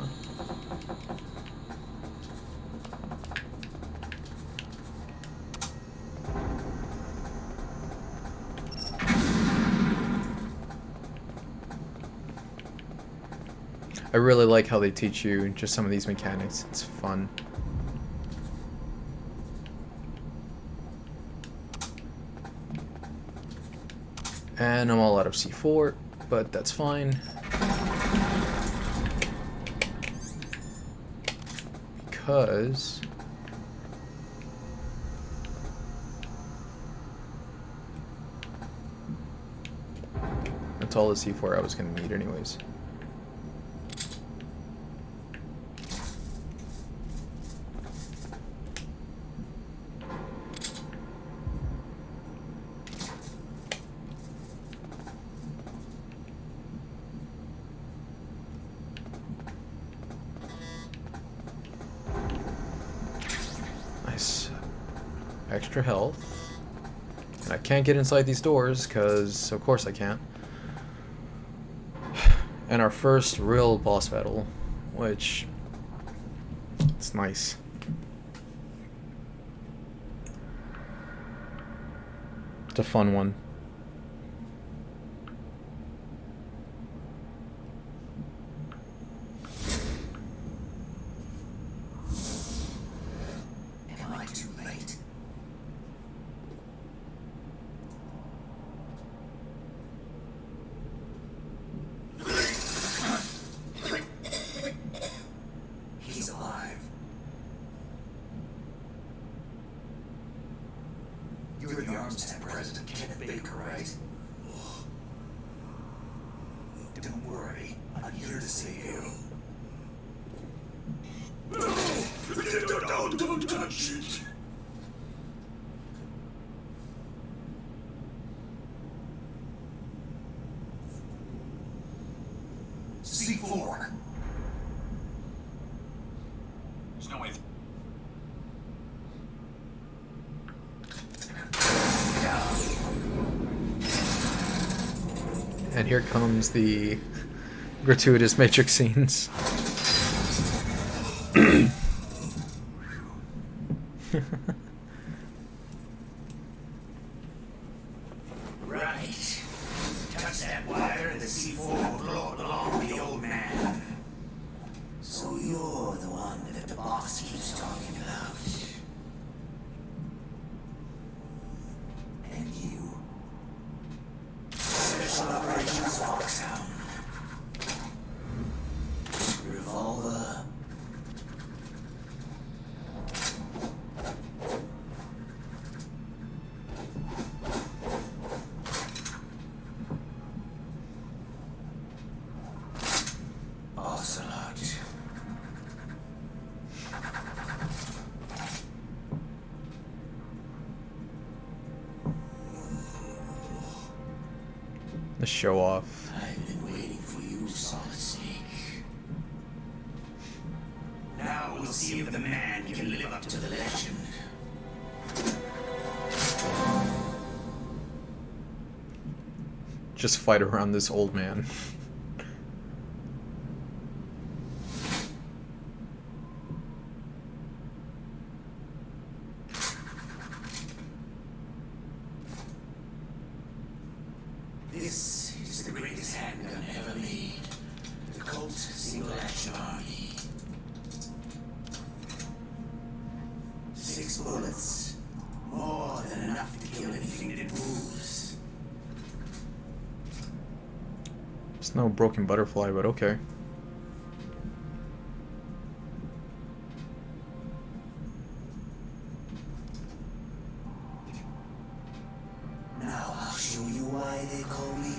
I really like how they teach you just some of these mechanics. It's fun. And I'm all out of C4, but that's fine. Because that's all the C4 I was going to need anyways. Nice. Extra health. And I can't get inside these doors because of course I can't. And our first real boss battle, which it's nice. It's a fun one. Am I too late? He's alive. You're the Arms Temp President, Kenneth Baker, right? Don't worry, I'm here to save you. Don't touch it. C4. There's no way. And here comes the gratuitous Matrix scenes. Right. Touch that wire and the C4 will blow it along with the old man. So you're the one that the boss keeps talking about. And you. Special Operations Foxhound. Revolver. Obsolete. The show off. I've been waiting for you, Solid Snake. Now we'll see if the man can live up to the legend. Just fight around this old man. This is the greatest handgun ever made. The Colt Single Action Army. 6 bullets. More than enough to kill anything that moves. It's no broken butterfly, but okay. Now I'll show you why they call me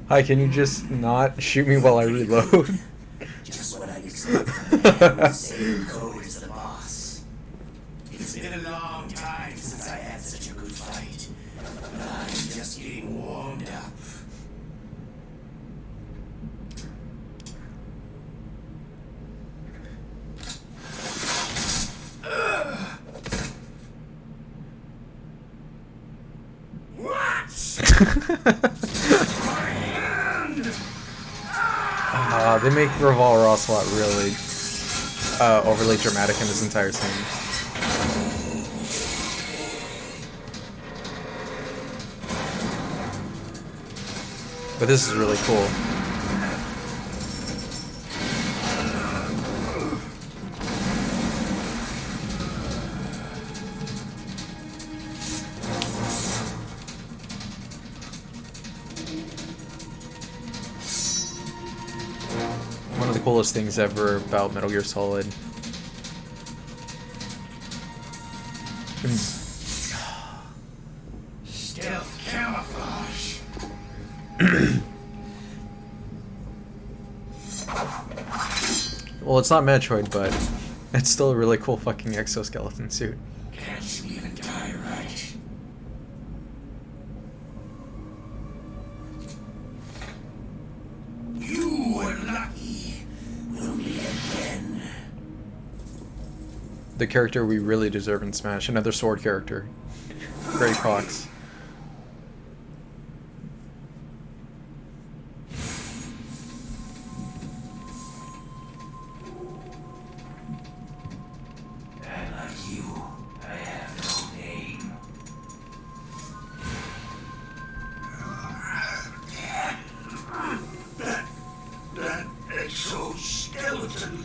Hi, can you just not shoot me while I reload? Just what I expect from the man who's saying code is the boss. It's been a long time since I had such a good fight, but I'm just getting warmed up. They make Revolver Ocelot really overly dramatic in this entire scene. But this is really cool. One of the coolest things ever about Metal Gear Solid. Stealth camouflage. Well, it's not Metroid, but it's still a really cool fucking exoskeleton suit. Can't you even die right? You were lucky. We'll meet again. The character we really deserve in Smash, another sword character. Gray Fox. And like you, I have no name. That exoskeleton.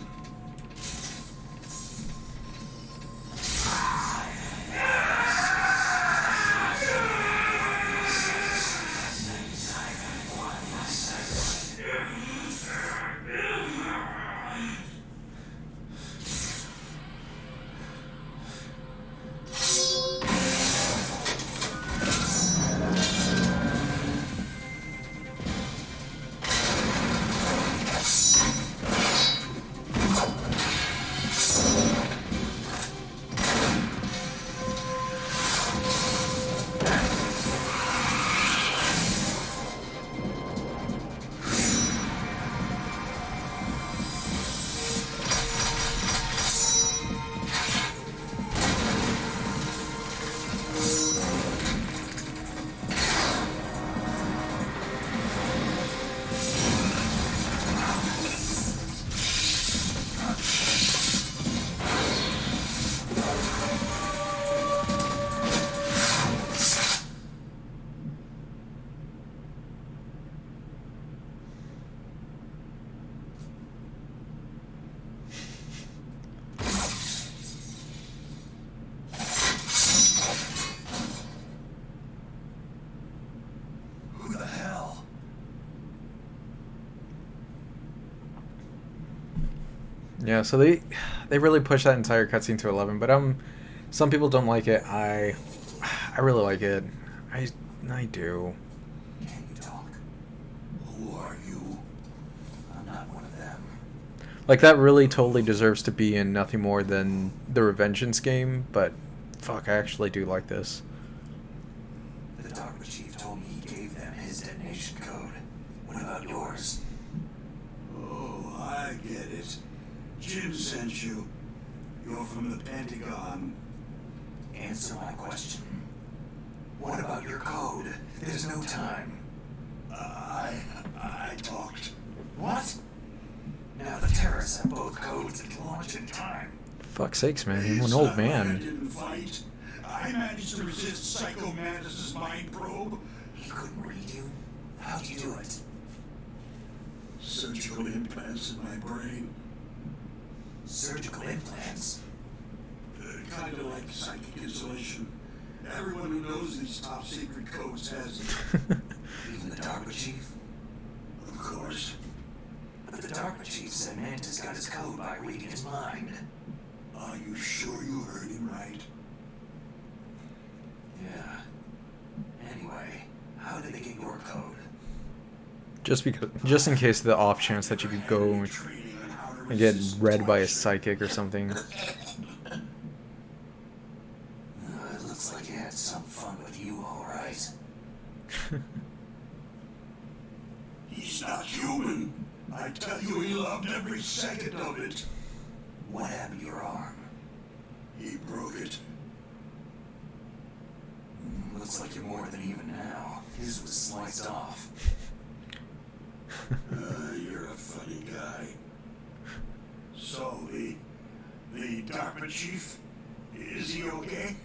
Who the hell? Yeah, so they really push that entire cutscene to 11, but some people don't like it. I really like it. I do. Can you talk? Who are you? I'm not one of them. Like, that really totally deserves to be in nothing more than the Revengeance game, but fuck, I actually do like this. The Dogma Chief told me he gave them his detonation code. What about yours? Oh, I get it. Jim sent you. You're from the Pentagon. Answer my question. What about your code? There's no time. I talked. What? Now the terrorists have both codes and can launch in time. Fuck's sakes, man, you're It's an old not like I man. didn't fight. I managed to resist Psycho Mantis's mind probe. He couldn't read you? How'd you do it? Surgical implants in my brain. Surgical implants? Kind of like psychic insulation. Everyone who knows these top secret codes has it. Even the Dogma Chief? Of course. But the Dogma Chief said Mantis got his code by reading his mind. Are you sure you heard him right? just in case the off chance that you could go and get read by a psychic or something. It looks like you had some fun with you, all right. He's not human. I tell you, he loved every second of it. What happened to your arm? He broke it. Looks like you're more than even now. His was sliced off. You're a funny guy. So, the DARPA chief, is he okay?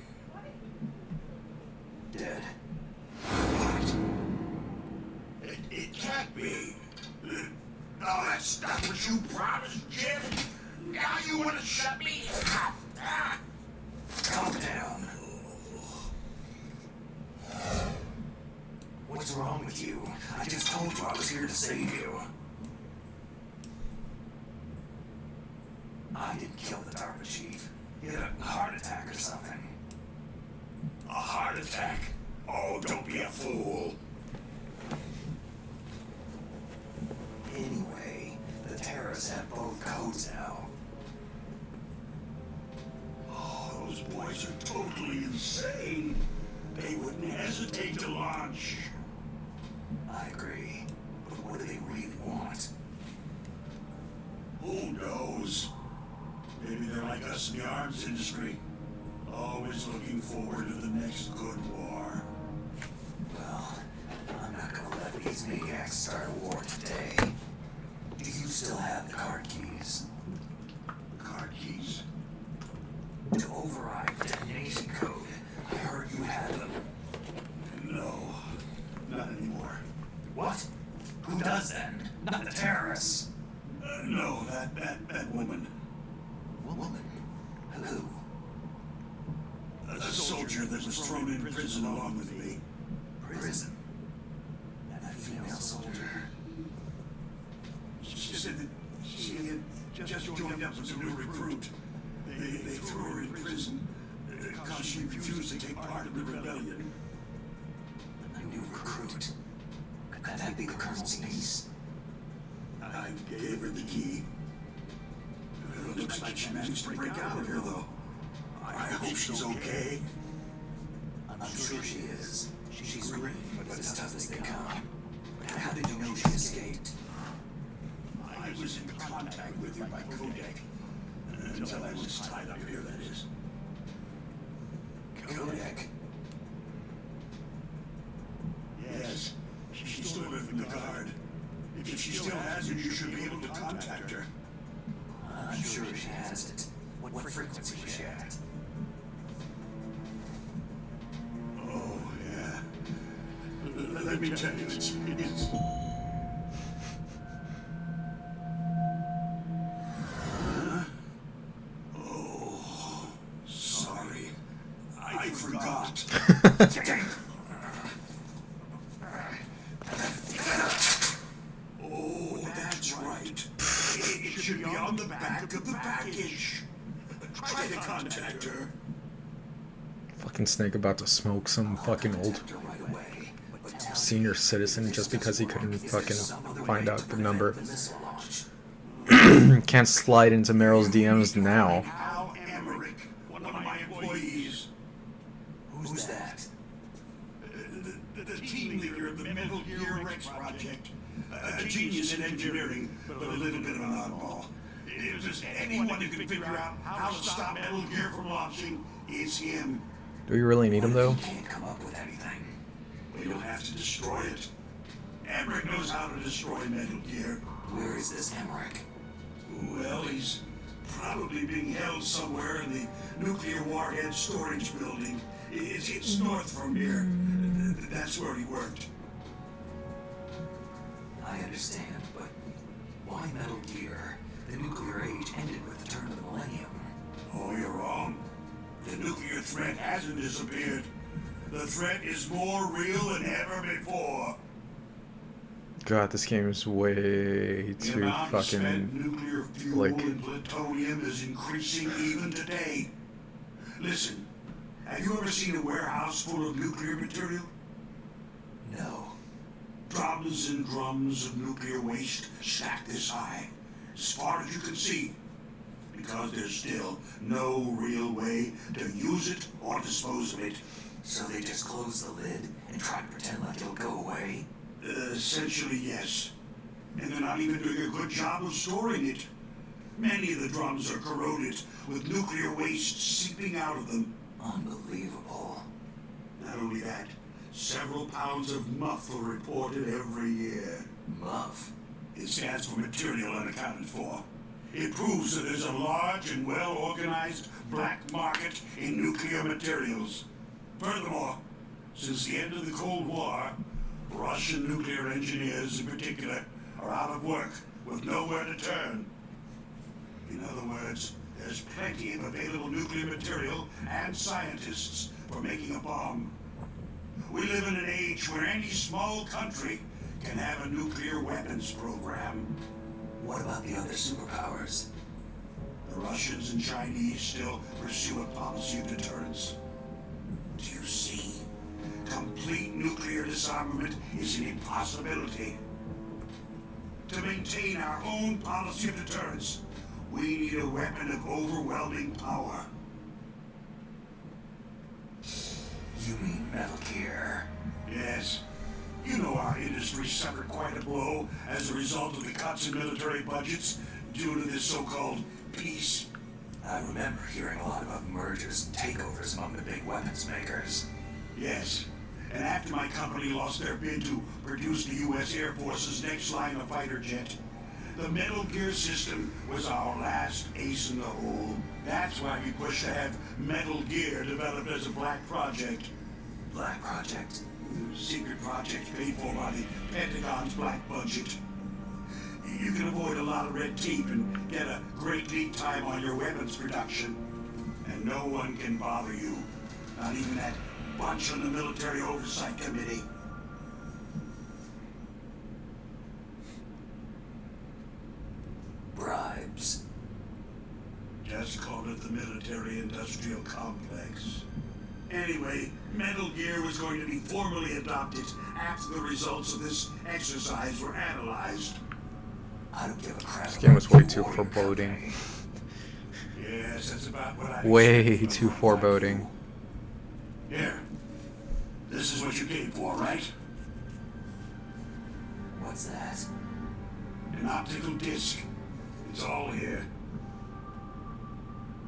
Dead. What? It can't be. No, that's not what you promised, Jim. Now you want to shut me up. Calm down. What's wrong with you? I just told you I was here to save you. I didn't kill the DARPA chief. He had a heart attack or something. A heart attack? Oh, don't be a fool. Anyway, the terrorists have both codes now. Oh, those boys are totally insane. They wouldn't hesitate to launch. I agree. But what do they really want? Who knows? Maybe they're like us in the arms industry. Always looking forward to the next good war. Well, I'm not gonna let these maniacs start a war today. Do you still have the card keys? Card keys? To override the detonation code. I heard you had them. No, not anymore. What? Who does then? Not the terrorists. No, that woman. Woman? Who? A soldier that was thrown in prison along with me. Prison? That female soldier? She said that she had just joined up as a new recruit. They threw her in prison because she refused to take part in the rebellion. A new recruit? Could that be the Colonel's niece? I gave her the key. It looks like she managed to break out of here, though. I hope she's okay. I'm sure she is. She's green, but as tough as they come. But how did you know she escaped? I was in contact with her by codec. Until I was tied up here, that is. Codec? Yes, she's still with the guard. If she still has it, you should be able to contact her. I'm sure she has it. What frequency was she at? Oh, yeah. Let me tell you, it's... Oh, sorry. I forgot. Oh, that's right. It should be on the back of the package. Try to contact her. Fucking Snake about to smoke some fucking old senior citizen just because he couldn't fucking find out the number. Can't slide into Meryl's DMs now. Al Emmerich, one of my employees. Who's that? The team leader of the Metal Gear Rex project. A genius in engineering, but a little bit of an oddball. If there's anyone who can figure out how to stop Metal Gear from launching, it's him. Do we really need him though? Can't come up with anything. But you'll have to destroy it. Emmerich knows how to destroy Metal Gear. Where is this Emmerich? Well, he's probably being held somewhere in the nuclear warhead storage building. It's north from here. That's where he worked. I understand, but why Metal Gear? The nuclear age ended with the turn of the millennium. Oh, you're wrong. The nuclear threat hasn't disappeared. The threat is more real than ever before. God, this game is way The too amount of spent fucking nuclear fuel like. and plutonium is increasing even today. Listen, have you ever seen a warehouse full of nuclear material? No. Drums and drums of nuclear waste stacked this high, as far as you can see, because there's still no real way to use it or dispose of it. So they just close the lid and try to pretend like it'll go away? Essentially, yes. And they're not even doing a good job of storing it. Many of the drums are corroded, with nuclear waste seeping out of them. Unbelievable. Not only that, several pounds of muff are reported every year. Muff? It stands for material unaccounted for. It proves that there's a large and well-organized black market in nuclear materials. Furthermore, since the end of the Cold War, Russian nuclear engineers in particular are out of work with nowhere to turn. In other words, there's plenty of available nuclear material and scientists for making a bomb. We live in an age where any small country can have a nuclear weapons program. What about the other superpowers? The Russians and Chinese still pursue a policy of deterrence. Do you see? Complete nuclear disarmament is an impossibility. To maintain our own policy of deterrence, we need a weapon of overwhelming power. You mean Metal Gear? Yes. You know our industry suffered quite a blow as a result of the cuts in military budgets due to this so-called peace. I remember hearing a lot about mergers and takeovers among the big weapons makers. Yes. And after my company lost their bid to produce the U.S. Air Force's next line of fighter jet, the Metal Gear system was our last ace in the hole. That's why we pushed to have Metal Gear developed as a black project. Black project? Secret project paid for by the Pentagon's black budget. You can avoid a lot of red tape and get a great lead time on your weapons production. And no one can bother you. Not even that bunch on the Military Oversight Committee. Bribes. Just call it the military-industrial complex. Anyway, Metal Gear was going to be formally adopted after the results of this exercise were analyzed. I don't give a crap. This game was way too foreboding. Yes, that's about what I Way too foreboding. Here. This is what you came for, right? What's that? An optical disc. It's all here.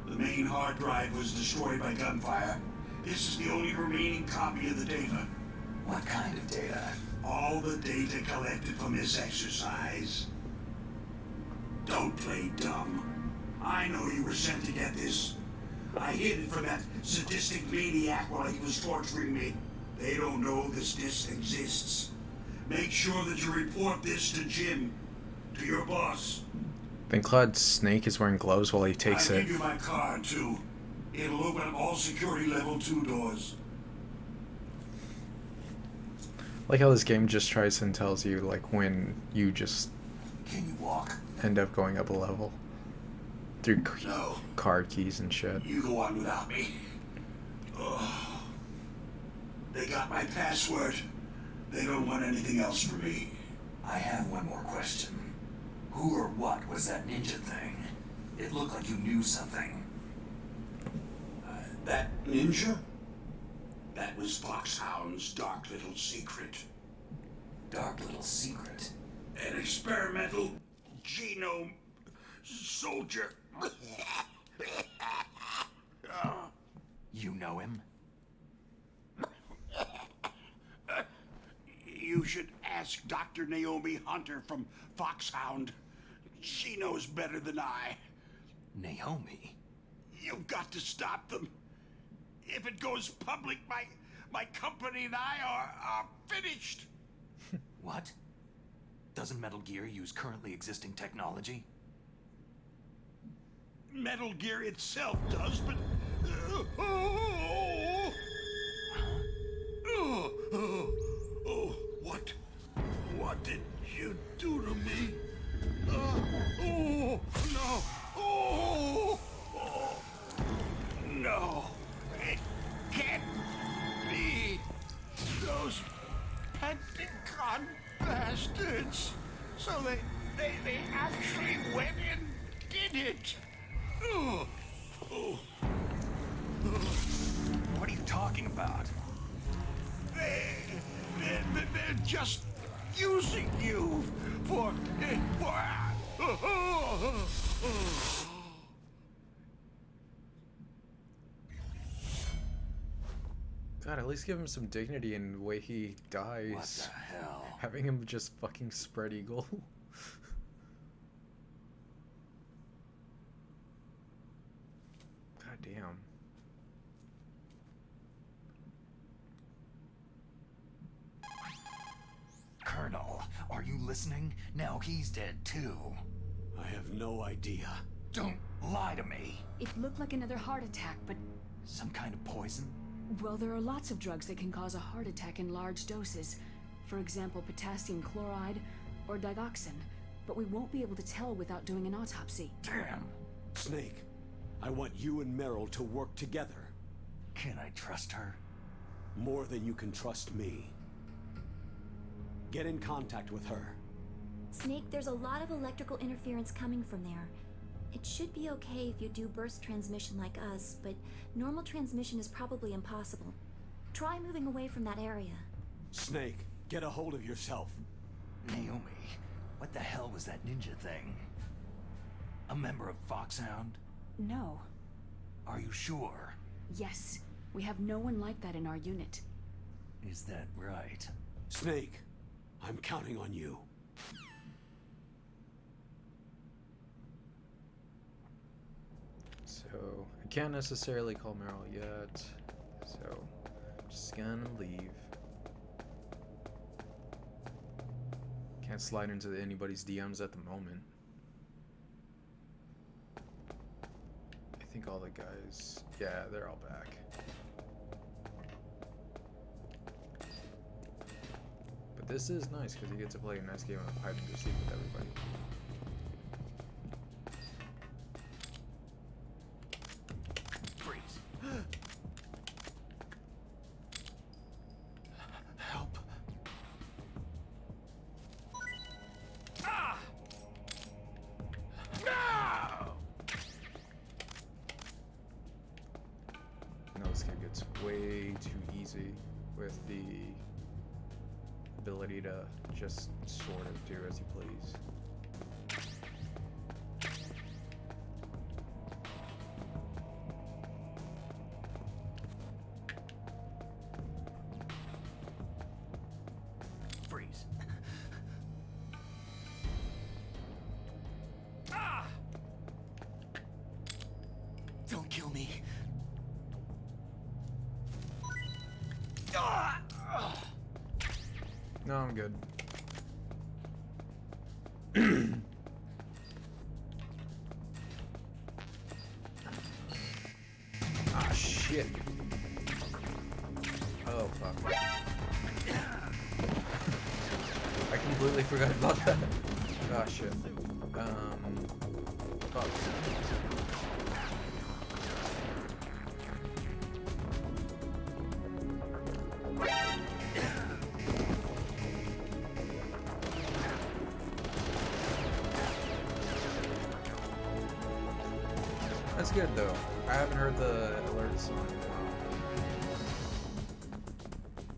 The main hard drive was destroyed by gunfire. This is the only remaining copy of the data. What kind of data? All the data collected from this exercise. Don't play dumb. I know you were sent to get this. I hid it from that sadistic maniac while he was torturing me. They don't know this disc exists. Make sure that you report this to Jim, to your boss. Think glad Snake is wearing gloves while he takes I'll it. give you my card, too. It'll open up all security level 2 doors. Like how this game just tries and tells you like when you just Can you walk? end up going up a level through No. card keys and shit. You go on without me. Oh. They got my password. They don't want anything else from me. I have one more question. Who or what was that ninja thing? It looked like you knew something. That ninja? That was Foxhound's dark little secret. Dark little secret. An experimental genome soldier. You know him? You should ask Dr. Naomi Hunter from Foxhound. She knows better than I. Naomi? You've got to stop them. If it goes public, my company and I are finished. What? Doesn't Metal Gear use currently existing technology? Metal Gear itself does, but... What? What did you do to me? No! No! It can't be! Those Pentagon Bastards! So they actually went and did it! Ugh. Oh. What are you talking about? They're just using you for... God, at least give him some dignity in the way he dies. What the hell? Having him just fucking spread eagle. God damn. Colonel, are you listening? Now he's dead too. I have no idea. Don't lie to me. It looked like another heart attack, but... Some kind of poison? Well, there are lots of drugs that can cause a heart attack in large doses. For example, potassium chloride or digoxin. But we won't be able to tell without doing an autopsy. Damn. Snake, I want you and Meryl to work together. Can I trust her? More than you can trust me. Get in contact with her. Snake, there's a lot of electrical interference coming from there. It should be okay if you do burst transmission like us, but normal transmission is probably impossible. Try moving away from that area. Snake, get a hold of yourself. Naomi, what the hell was that ninja thing? A member of Foxhound? No. Are you sure? Yes. We have no one like that in our unit. Is that right? Snake, I'm counting on you. So, I can't necessarily call Meryl yet, so I'm just gonna leave. Can't slide into anybody's DMs at the moment. I think all the guys, yeah, they're all back. But this is nice because you get to play a nice game of hide and go seek with everybody. Help. No, this game gets way too easy with the ability to just sort of do as you please. Freeze. Don't kill me. No, I'm good. Ah, shit. Oh, fuck. I completely forgot about that. Ah, shit. Fuck. That's good though. I haven't heard the alerts on it.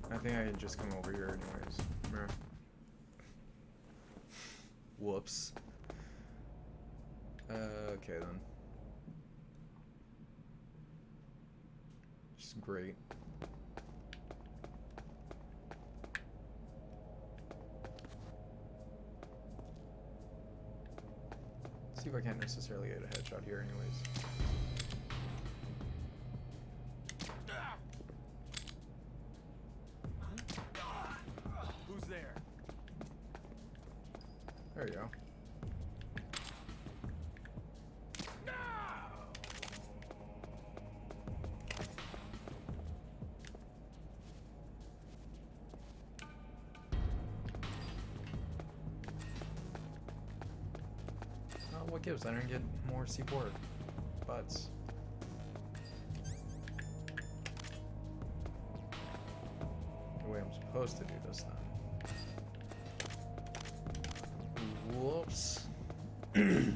I think I can just come over here anyways. Meh. Whoops. Okay then. Just great. See if I can't necessarily get a headshot here anyways. Who's there? There you go. What gives? I didn't get more C4 butts. The way I'm supposed to do this then. Okay.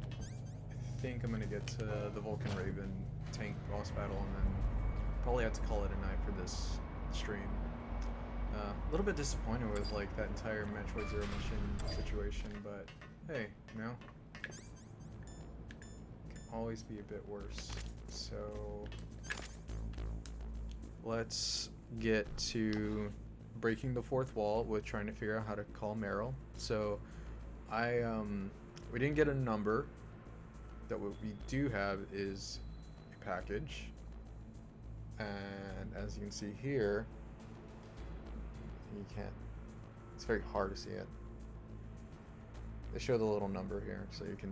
I think I'm gonna get to the Vulcan Raven tank boss battle and then probably have to call it a night for this stream. A little bit disappointed with like that entire Metroid Zero mission situation, but hey, you know, can always be a bit worse. So let's get to breaking the fourth wall with trying to figure out how to call Meryl. So we didn't get a number. That what we do have is a package, and as you can see here, you can't, it's very hard to see it. They show the little number here so you can,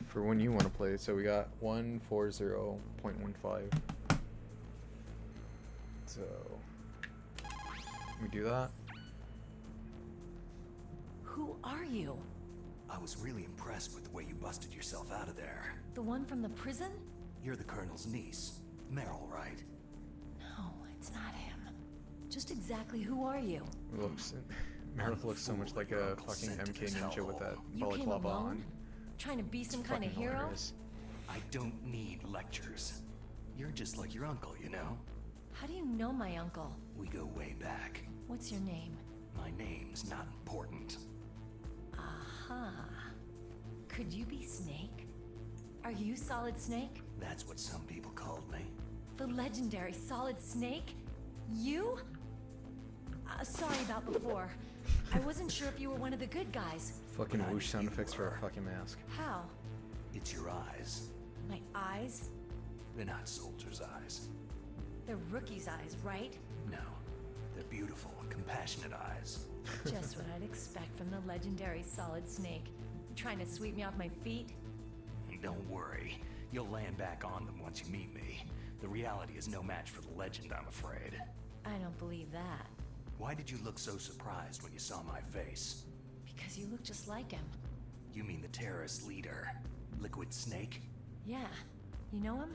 for when you want to play. So we got 140.15. So we do that. Who are you? I was really impressed with the way you busted yourself out of there. The one from the prison? You're the Colonel's niece, Meryl, right? No, it's not him. Just exactly who are you? Meryl looks so much like a fucking MK Ninja with that You came balaclava alone? on. Trying to be some It's kind of fucking hero? hilarious. I don't need lectures. You're just like your uncle, you know? How do you know my uncle? We go way back. What's your name? My name's not important. Aha. Could you be Snake? Are you Solid Snake? That's what some people called me. The legendary Solid Snake? You? Sorry about before. I wasn't sure if you were one of the good guys. Fucking whoosh sound effects for a fucking mask. How? It's your eyes. My eyes? They're not soldiers' eyes. They're rookie's eyes, right? No. They're beautiful, compassionate eyes. Just what I'd expect from the legendary Solid Snake. Trying to sweep me off my feet? Don't worry. You'll land back on them once you meet me. The reality is no match for the legend, I'm afraid. I don't believe that. Why did you look so surprised when you saw my face? Because you look just like him. You mean the terrorist leader, Liquid Snake? Yeah. You know him?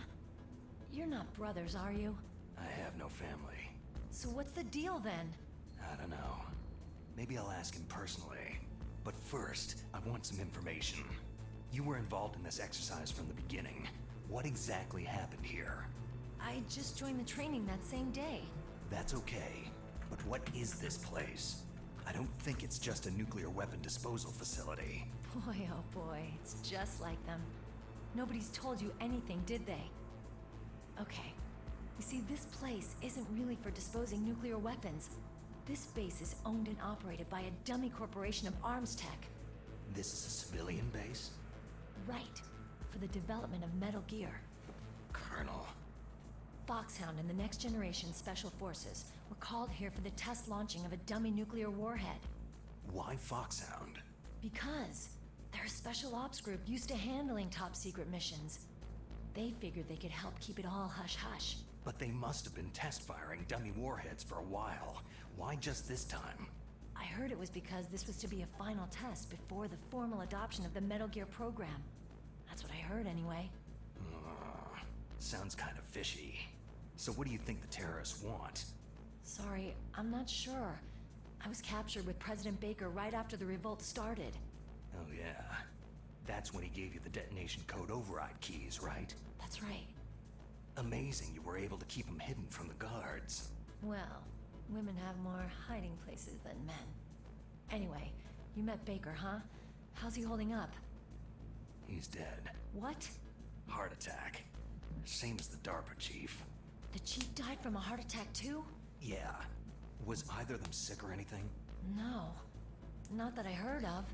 You're not brothers, are you? I have no family. So what's the deal then? I don't know. Maybe I'll ask him personally. But first, I want some information. You were involved in this exercise from the beginning. What exactly happened here? I just joined the training that same day. That's okay. But what is this place? I don't think it's just a nuclear weapon disposal facility. Boy, oh boy, it's just like them. Nobody's told you anything, did they? Okay. You see, this place isn't really for disposing nuclear weapons. This base is owned and operated by a dummy corporation of arms tech. This is a civilian base? Right. For the development of Metal Gear. Colonel. Foxhound and the Next Generation Special Forces were called here for the test launching of a dummy nuclear warhead. Why Foxhound? Because they're a special ops group used to handling top secret missions. They figured they could help keep it all hush-hush. But they must have been test firing dummy warheads for a while. Why just this time? I heard it was because this was to be a final test before the formal adoption of the Metal Gear program. That's what I heard anyway. Sounds kind of fishy. So what do you think the terrorists want? Sorry, I'm not sure. I was captured with President Baker right after the revolt started. Oh yeah. That's when he gave you the detonation code override keys, right? That's right. Amazing you were able to keep them hidden from the guards. Well, women have more hiding places than men. Anyway, you met Baker, huh? How's he holding up? He's dead. What? Heart attack. Same as the DARPA chief. The chief died from a heart attack too? Yeah. Was either of them sick or anything? No. Not that I heard of.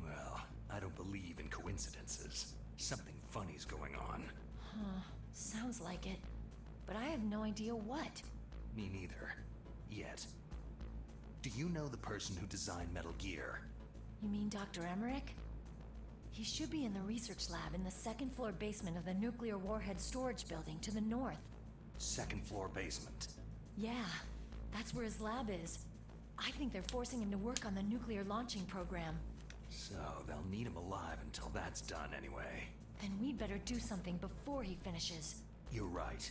Well, I don't believe in coincidences. Something funny's going on. Huh. Sounds like it. But I have no idea what. Me neither. Yet. Do you know the person who designed Metal Gear? You mean Dr. Emmerich? He should be in the research lab in the second floor basement of the nuclear warhead storage building to the north. Second floor basement. Yeah, that's where his lab is. I think they're forcing him to work on the nuclear launching program. So they'll need him alive until that's done anyway. Then we'd better do something before he finishes. You're right.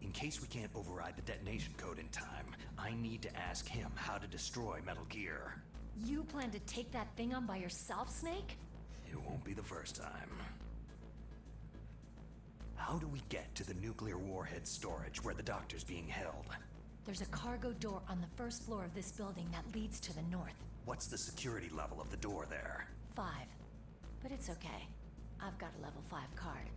In case we can't override the detonation code in time, I need to ask him how to destroy Metal Gear. You plan to take that thing on by yourself, Snake? It won't be the first time. How do we get to the nuclear warhead storage where the doctor's being held? There's a cargo door on the first floor of this building that leads to the north. What's the security level of the door there? 5. But it's okay. I've got a level 5 card.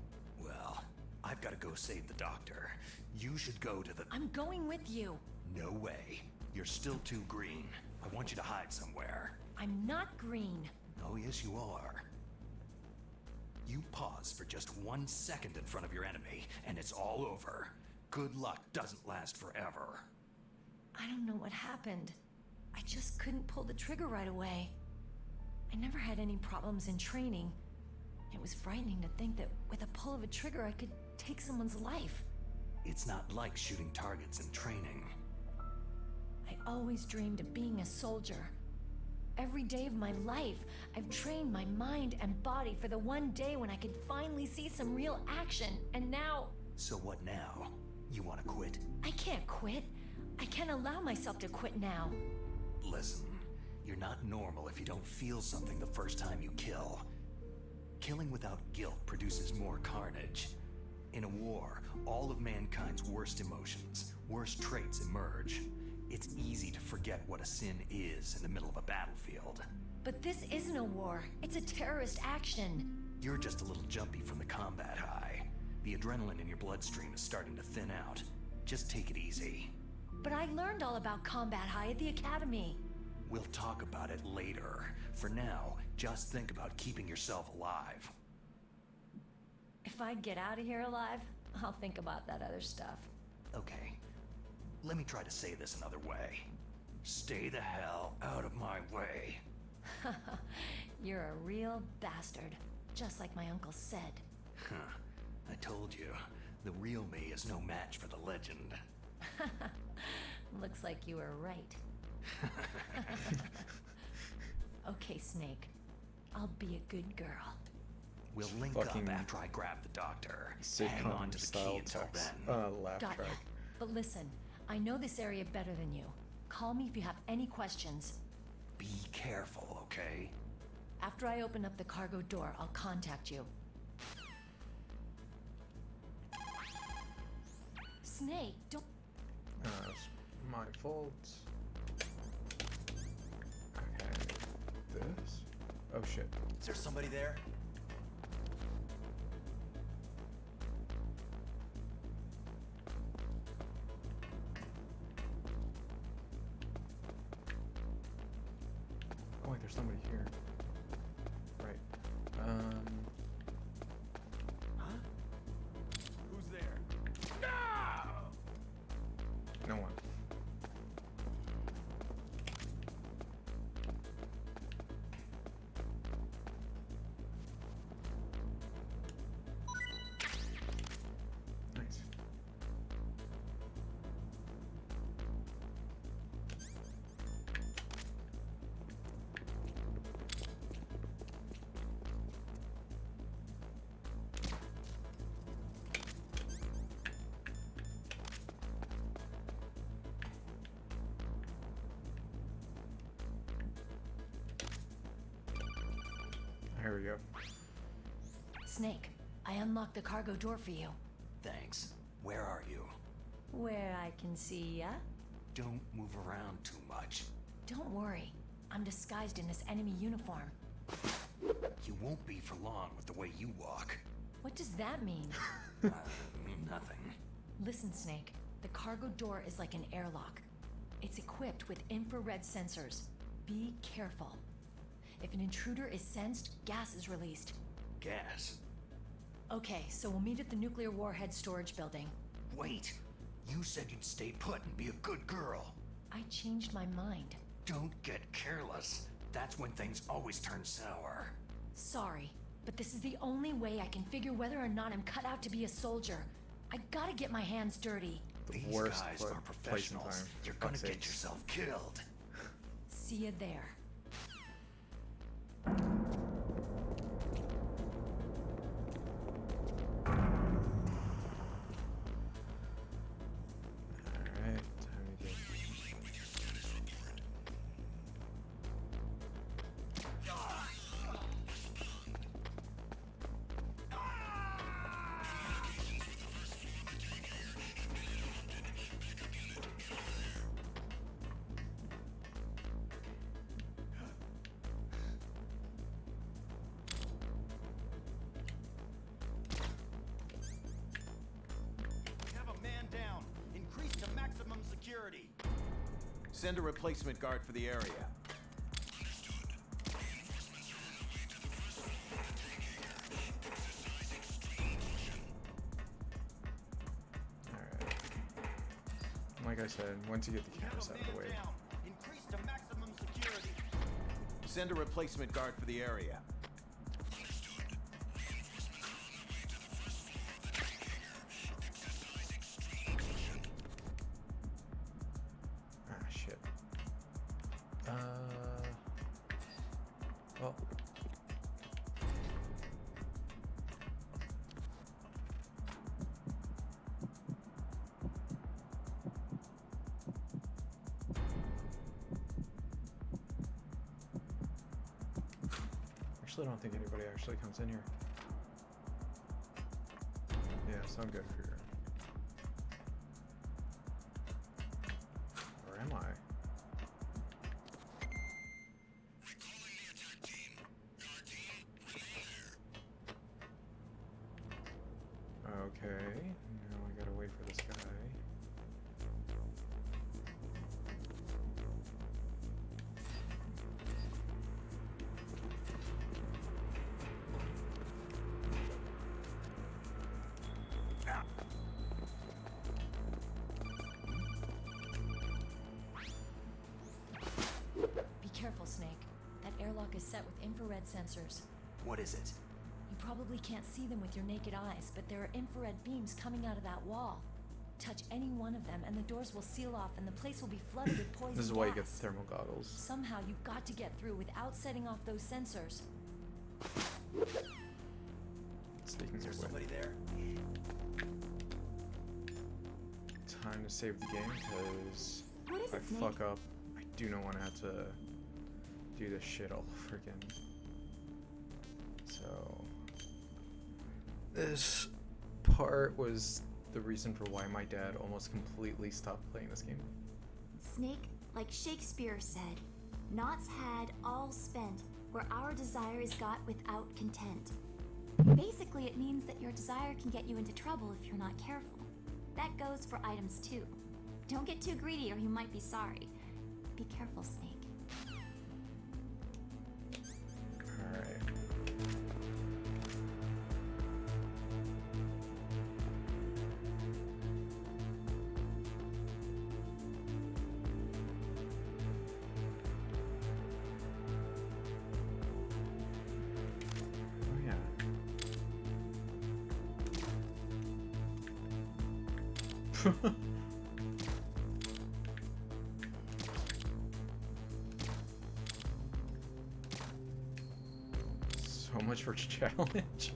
Well, I've got to go save the doctor. You should go to the... I'm going with you. No way. You're still too green. I want you to hide somewhere. I'm not green. Oh, yes, you are. You pause for just 1 second in front of your enemy, and it's all over. Good luck doesn't last forever. I don't know what happened. I just couldn't pull the trigger right away. I never had any problems in training. It was frightening to think that with a pull of a trigger, I could take someone's life. It's not like shooting targets in training. I always dreamed of being a soldier. Every day of my life, I've trained my mind and body for the one day when I could finally see some real action, and now... So what now? You want to quit? I can't quit. I can't allow myself to quit now. Listen, you're not normal if you don't feel something the first time you kill. Killing without guilt produces more carnage. In a war, all of mankind's worst emotions, worst traits emerge. It's easy to forget what a sin is in the middle of a battlefield. But this isn't a war. It's a terrorist action. You're just a little jumpy from the combat high. The adrenaline in your bloodstream is starting to thin out. Just take it easy. But I learned all about combat high at the academy. We'll talk about it later. For now, just think about keeping yourself alive. If I get out of here alive, I'll think about that other stuff. Okay. Let me try to say this another way. Stay the hell out of my way. You're a real bastard, just like my uncle said. Huh. I told you, the real me is no match for the legend. Looks like you were right. Okay, Snake. I'll be a good girl. We'll link Fucking up after I grab the doctor. Hang on Sitcom to the key style until text. then. Laugh Got ya. track. But listen, I know this area better than you. Call me if you have any questions. Be careful, okay? After I open up the cargo door, I'll contact you. Snake, don't... It's my fault. Okay. This? Oh shit. Is there somebody there? Oh wait, there's somebody here. Right. Huh? Who's there? No! No one. Nice. Here we go. Snake, I unlocked the cargo door for you. Thanks. Where are you? Where I can see ya. Don't move around too much. Don't worry. I'm disguised in this enemy uniform. You won't be for long with the way you walk. What does that mean? Nothing. Listen, Snake. The cargo door is like an airlock. It's equipped with infrared sensors. Be careful. If an intruder is sensed, gas is released. Gas? Okay, so we'll meet at the nuclear warhead storage building. Wait! You said you'd stay put and be a good girl. I changed my mind. Don't get careless. That's when things always turn sour. Sorry, but this is the only way I can figure whether or not I'm cut out to be a soldier. I gotta get my hands dirty. These worst guys place are and professionals. time. You're For gonna fuck's get sakes. yourself killed. See you there. Send a replacement guard for the area. Like I said, once you get the cameras out of the way. Increase to maximum security. Send a replacement guard for the area. Ah, shit. Oh. I don't think anybody actually comes in here. Yeah, so I'm good for here. Or am I? Okay, now I gotta wait for this guy. Be careful, Snake. That airlock is set with infrared sensors. What is it? You probably can't see them with your naked eyes, but there are infrared beams coming out of that wall. Touch any one of them and the doors will seal off and the place will be flooded with poison gas. This is why you get the thermal goggles. Somehow you've got to get through without setting off those sensors. Is there somebody there? Time to save the game, because if I fuck up, I do not want to have to do this shit all over again. So this part was the reason for why my dad almost completely stopped playing this game. Snake, like Shakespeare said, knots had all spent where our desire is got without content. Basically, it means that your desire can get you into trouble if you're not careful. That goes for items too. Don't get too greedy or you might be sorry. Be careful, Snake. Alright. So much for challenge.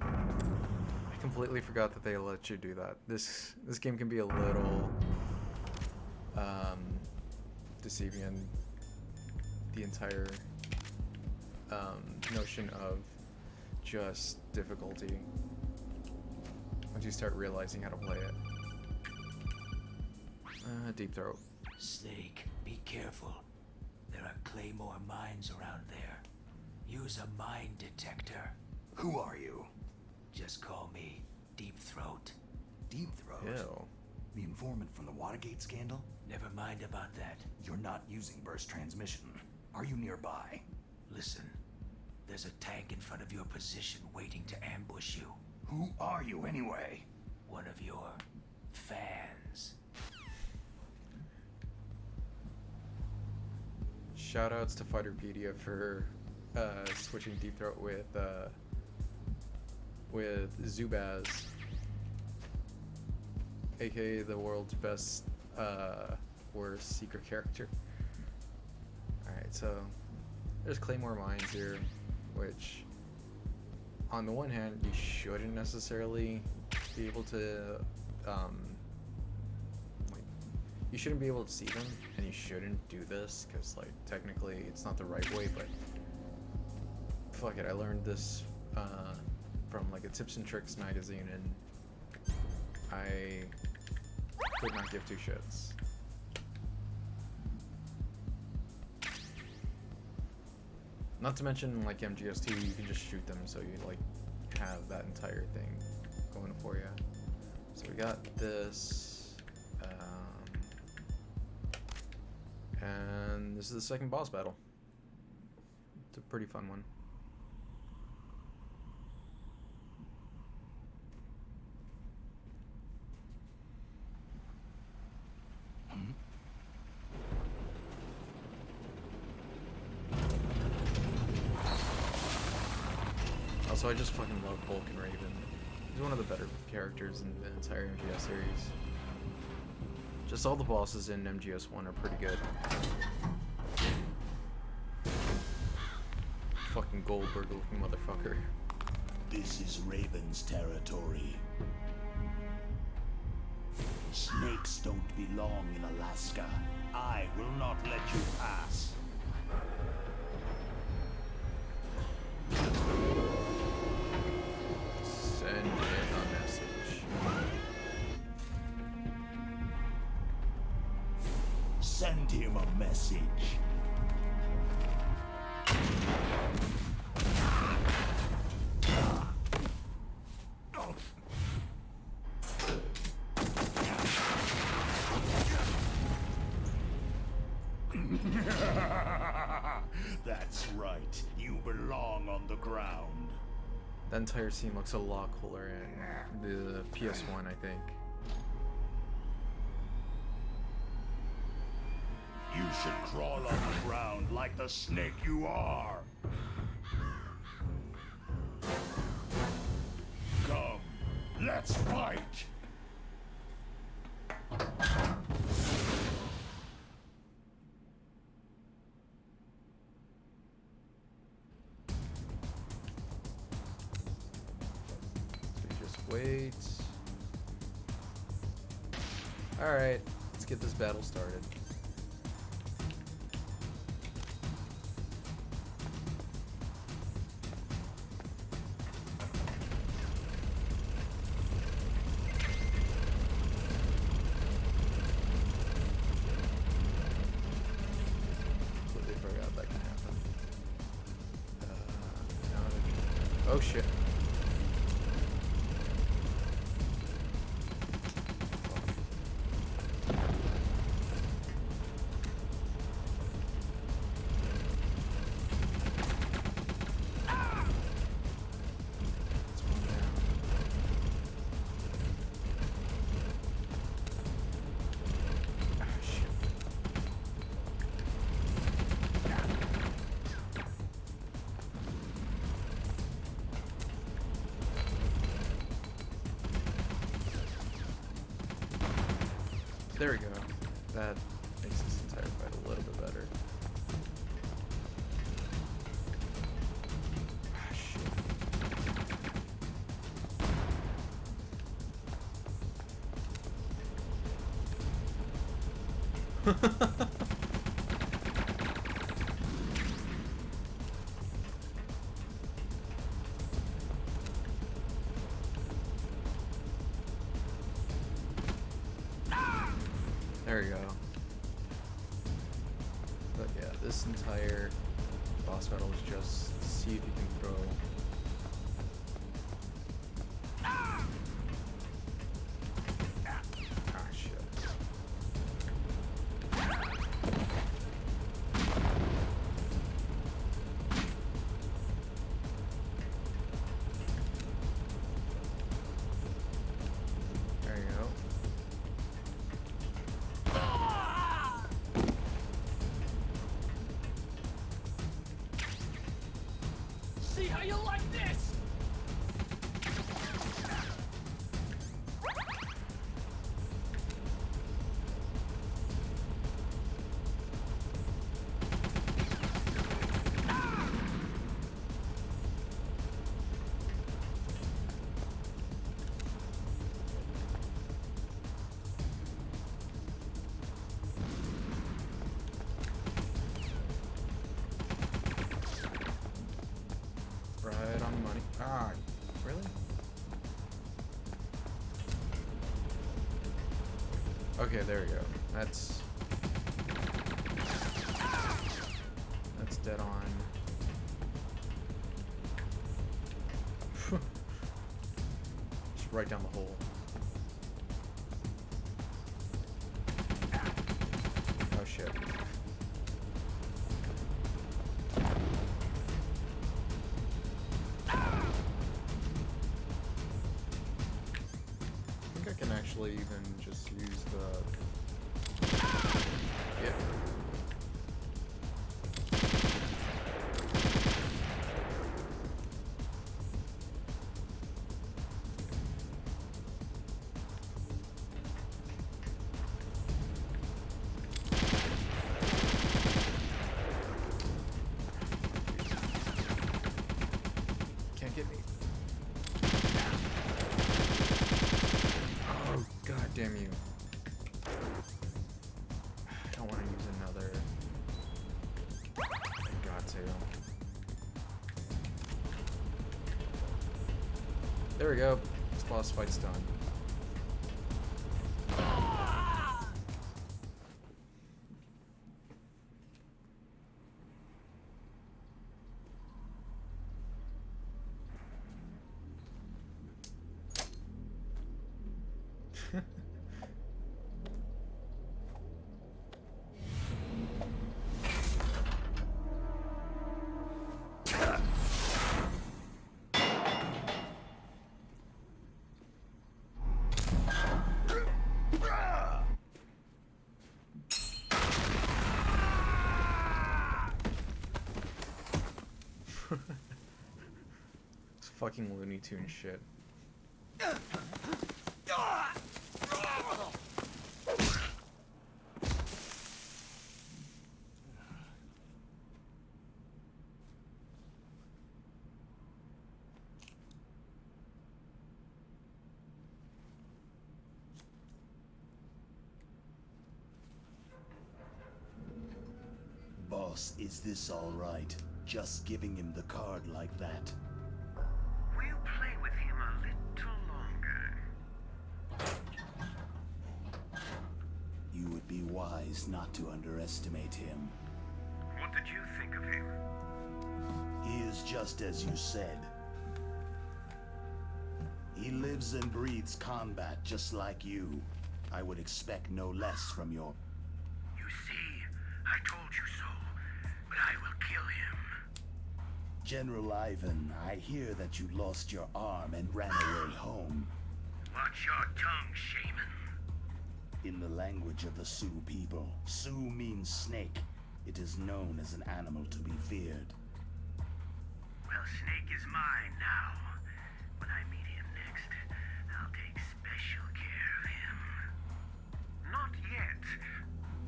I completely forgot that they let you do that. This game can be a little deceiving in the entire notion of just difficulty once you start realizing how to play it. Deep throat. Snake, be careful. There are Claymore mines around there. Use a mine detector. Who are you? Just call me Deep Throat. Deep Throat? Ew. The informant from the Watergate scandal? Never mind about that. You're not using burst transmission. Are you nearby? Listen, there's a tank in front of your position waiting to ambush you. Who are you anyway? One of your fans. Shoutouts to Fighterpedia for switching Deep Throat with Zubaz, aka the world's best worst secret character. Alright, so there's Claymore mines here, which on the one hand you shouldn't necessarily be able to you shouldn't be able to see them, and you shouldn't do this because like technically it's not the right way, but fuck it, I learned this from like a tips and tricks magazine and I could not give two shits. Not to mention like MGS2, you can just shoot them, so you like have that entire thing going for you. So we got this, and this is the second boss battle. It's a pretty fun one. Also, I just fucking love Vulcan Raven. He's one of the better characters in the entire MGS series. Just all the bosses in MGS1 are pretty good. Fucking Goldberg looking motherfucker. This is Raven's territory. Snakes don't belong in Alaska. I will not let you pass. Send in a message. Send him a message. That's right. You belong on the ground. That entire scene looks a lot cooler in the PS1, I think. You should crawl on the ground like the snake you are. Come, let's fight. Wait. Alright, let's get this battle started. Completely forgot that can happen. Oh shit. There we go. That makes this entire fight a little bit better. Ah, shit. There we go. But yeah, this entire boss battle is just see if you can throw. Ah, shit. There you go. See how you like this? Right on the money. Ah, really? Okay, there we go. That's dead on. just right down the hole. Oh shit. I think I can actually even just use the... Yeah. Can't get me. Oh, god damn you. I don't want to use another. I got to. There we go. This boss fight's done. It's fucking Looney Tune shit. Boss, is this all right? Just giving him the card like that. We'll play with him a little longer. You would be wise not to underestimate him. What did you think of him? He is just as you said. He lives and breathes combat just like you. I would expect no less from your... You see, I told you so, but I will kill him. General Ivan, I hear that you lost your arm and ran away home. Watch your tongue, shaman. In the language of the Sioux people, Sioux means snake. It is known as an animal to be feared. Well, Snake is mine now. When I meet him next, I'll take special care of him. Not yet.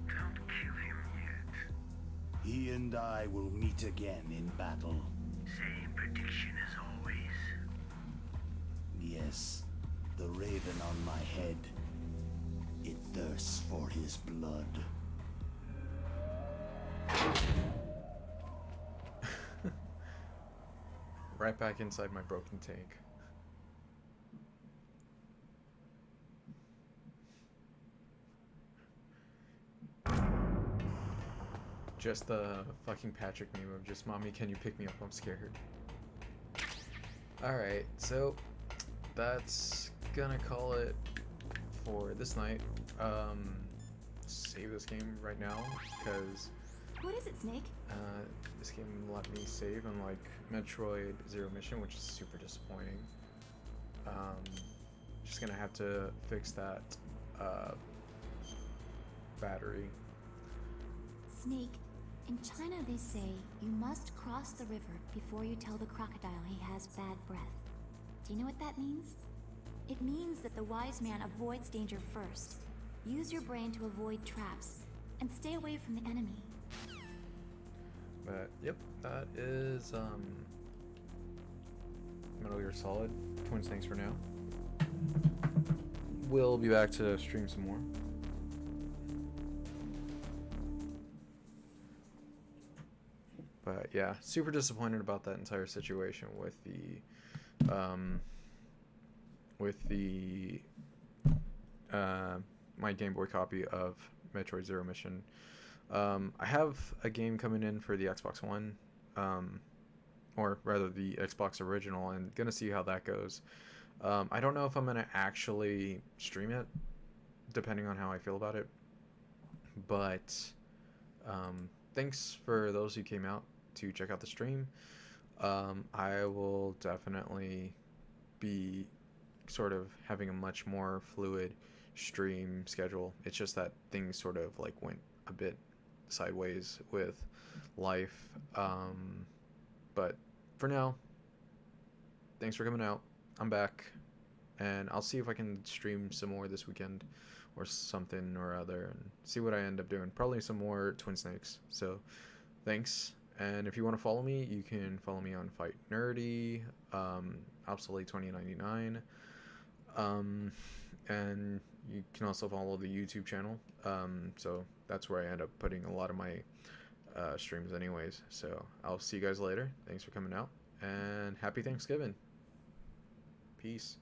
Don't kill him yet. He and I will meet again in battle. Same prediction as always. Yes, the raven on my head. It thirsts for his blood. Right back inside my broken tank. Just the fucking Patrick meme of just, mommy, can you pick me up? I'm scared. Alright, so that's gonna call it for this night. Save this game right now, because What is it, Snake? this game let me save, unlike Metroid Zero Mission, which is super disappointing. Just gonna have to fix that battery. Snake, in China they say you must cross the river before you tell the crocodile he has bad breath. Do you know what that means? It means that the wise man avoids danger first. Use your brain to avoid traps, and stay away from the enemy. But yep, that is Metal Gear Solid. Twin Snakes for now. We'll be back to stream some more. But yeah, super disappointed about that entire situation with the my Game Boy copy of Metroid Zero Mission. I have a game coming in for the Xbox One, or rather the Xbox original, and gonna see how that goes. I don't know if I'm gonna actually stream it, depending on how I feel about it. But thanks for those who came out to check out the stream. I will definitely be sort of having a much more fluid stream schedule. It's just that things sort of like went a bit sideways with life. But for now, thanks for coming out. I'm back, and I'll see if I can stream some more this weekend or something or other and see what I end up doing. Probably some more Twin Snakes. So thanks. And if you want to follow me, you can follow me on Fight Nerdy, Obsolete 2099. And you can also follow the YouTube channel. So that's where I end up putting a lot of my streams anyways. So I'll see you guys later. Thanks for coming out, and happy Thanksgiving. Peace.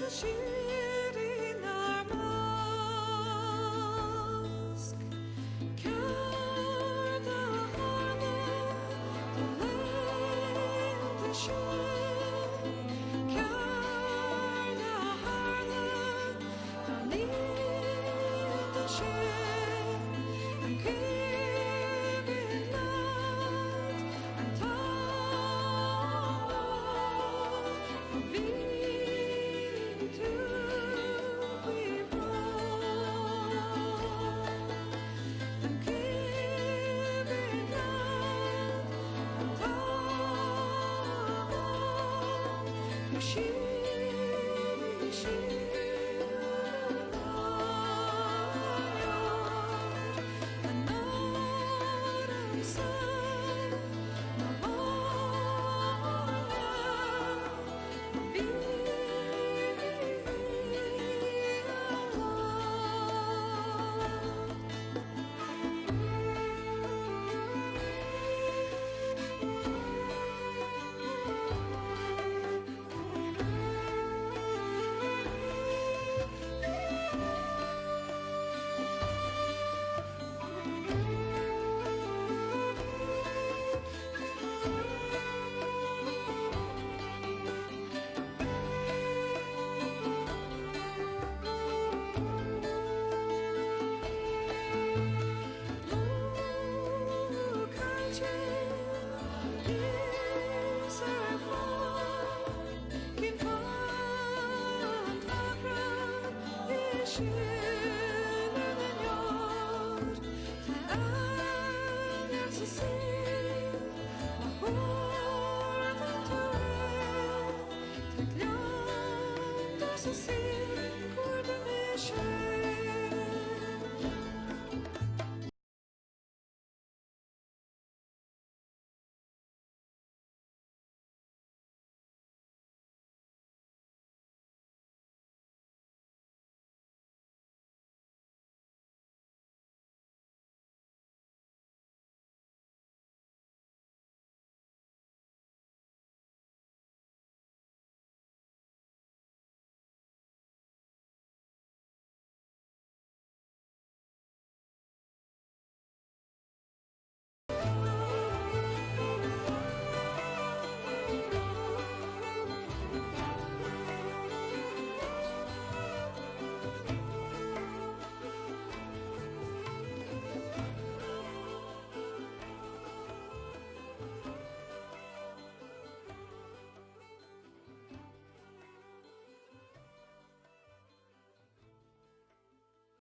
She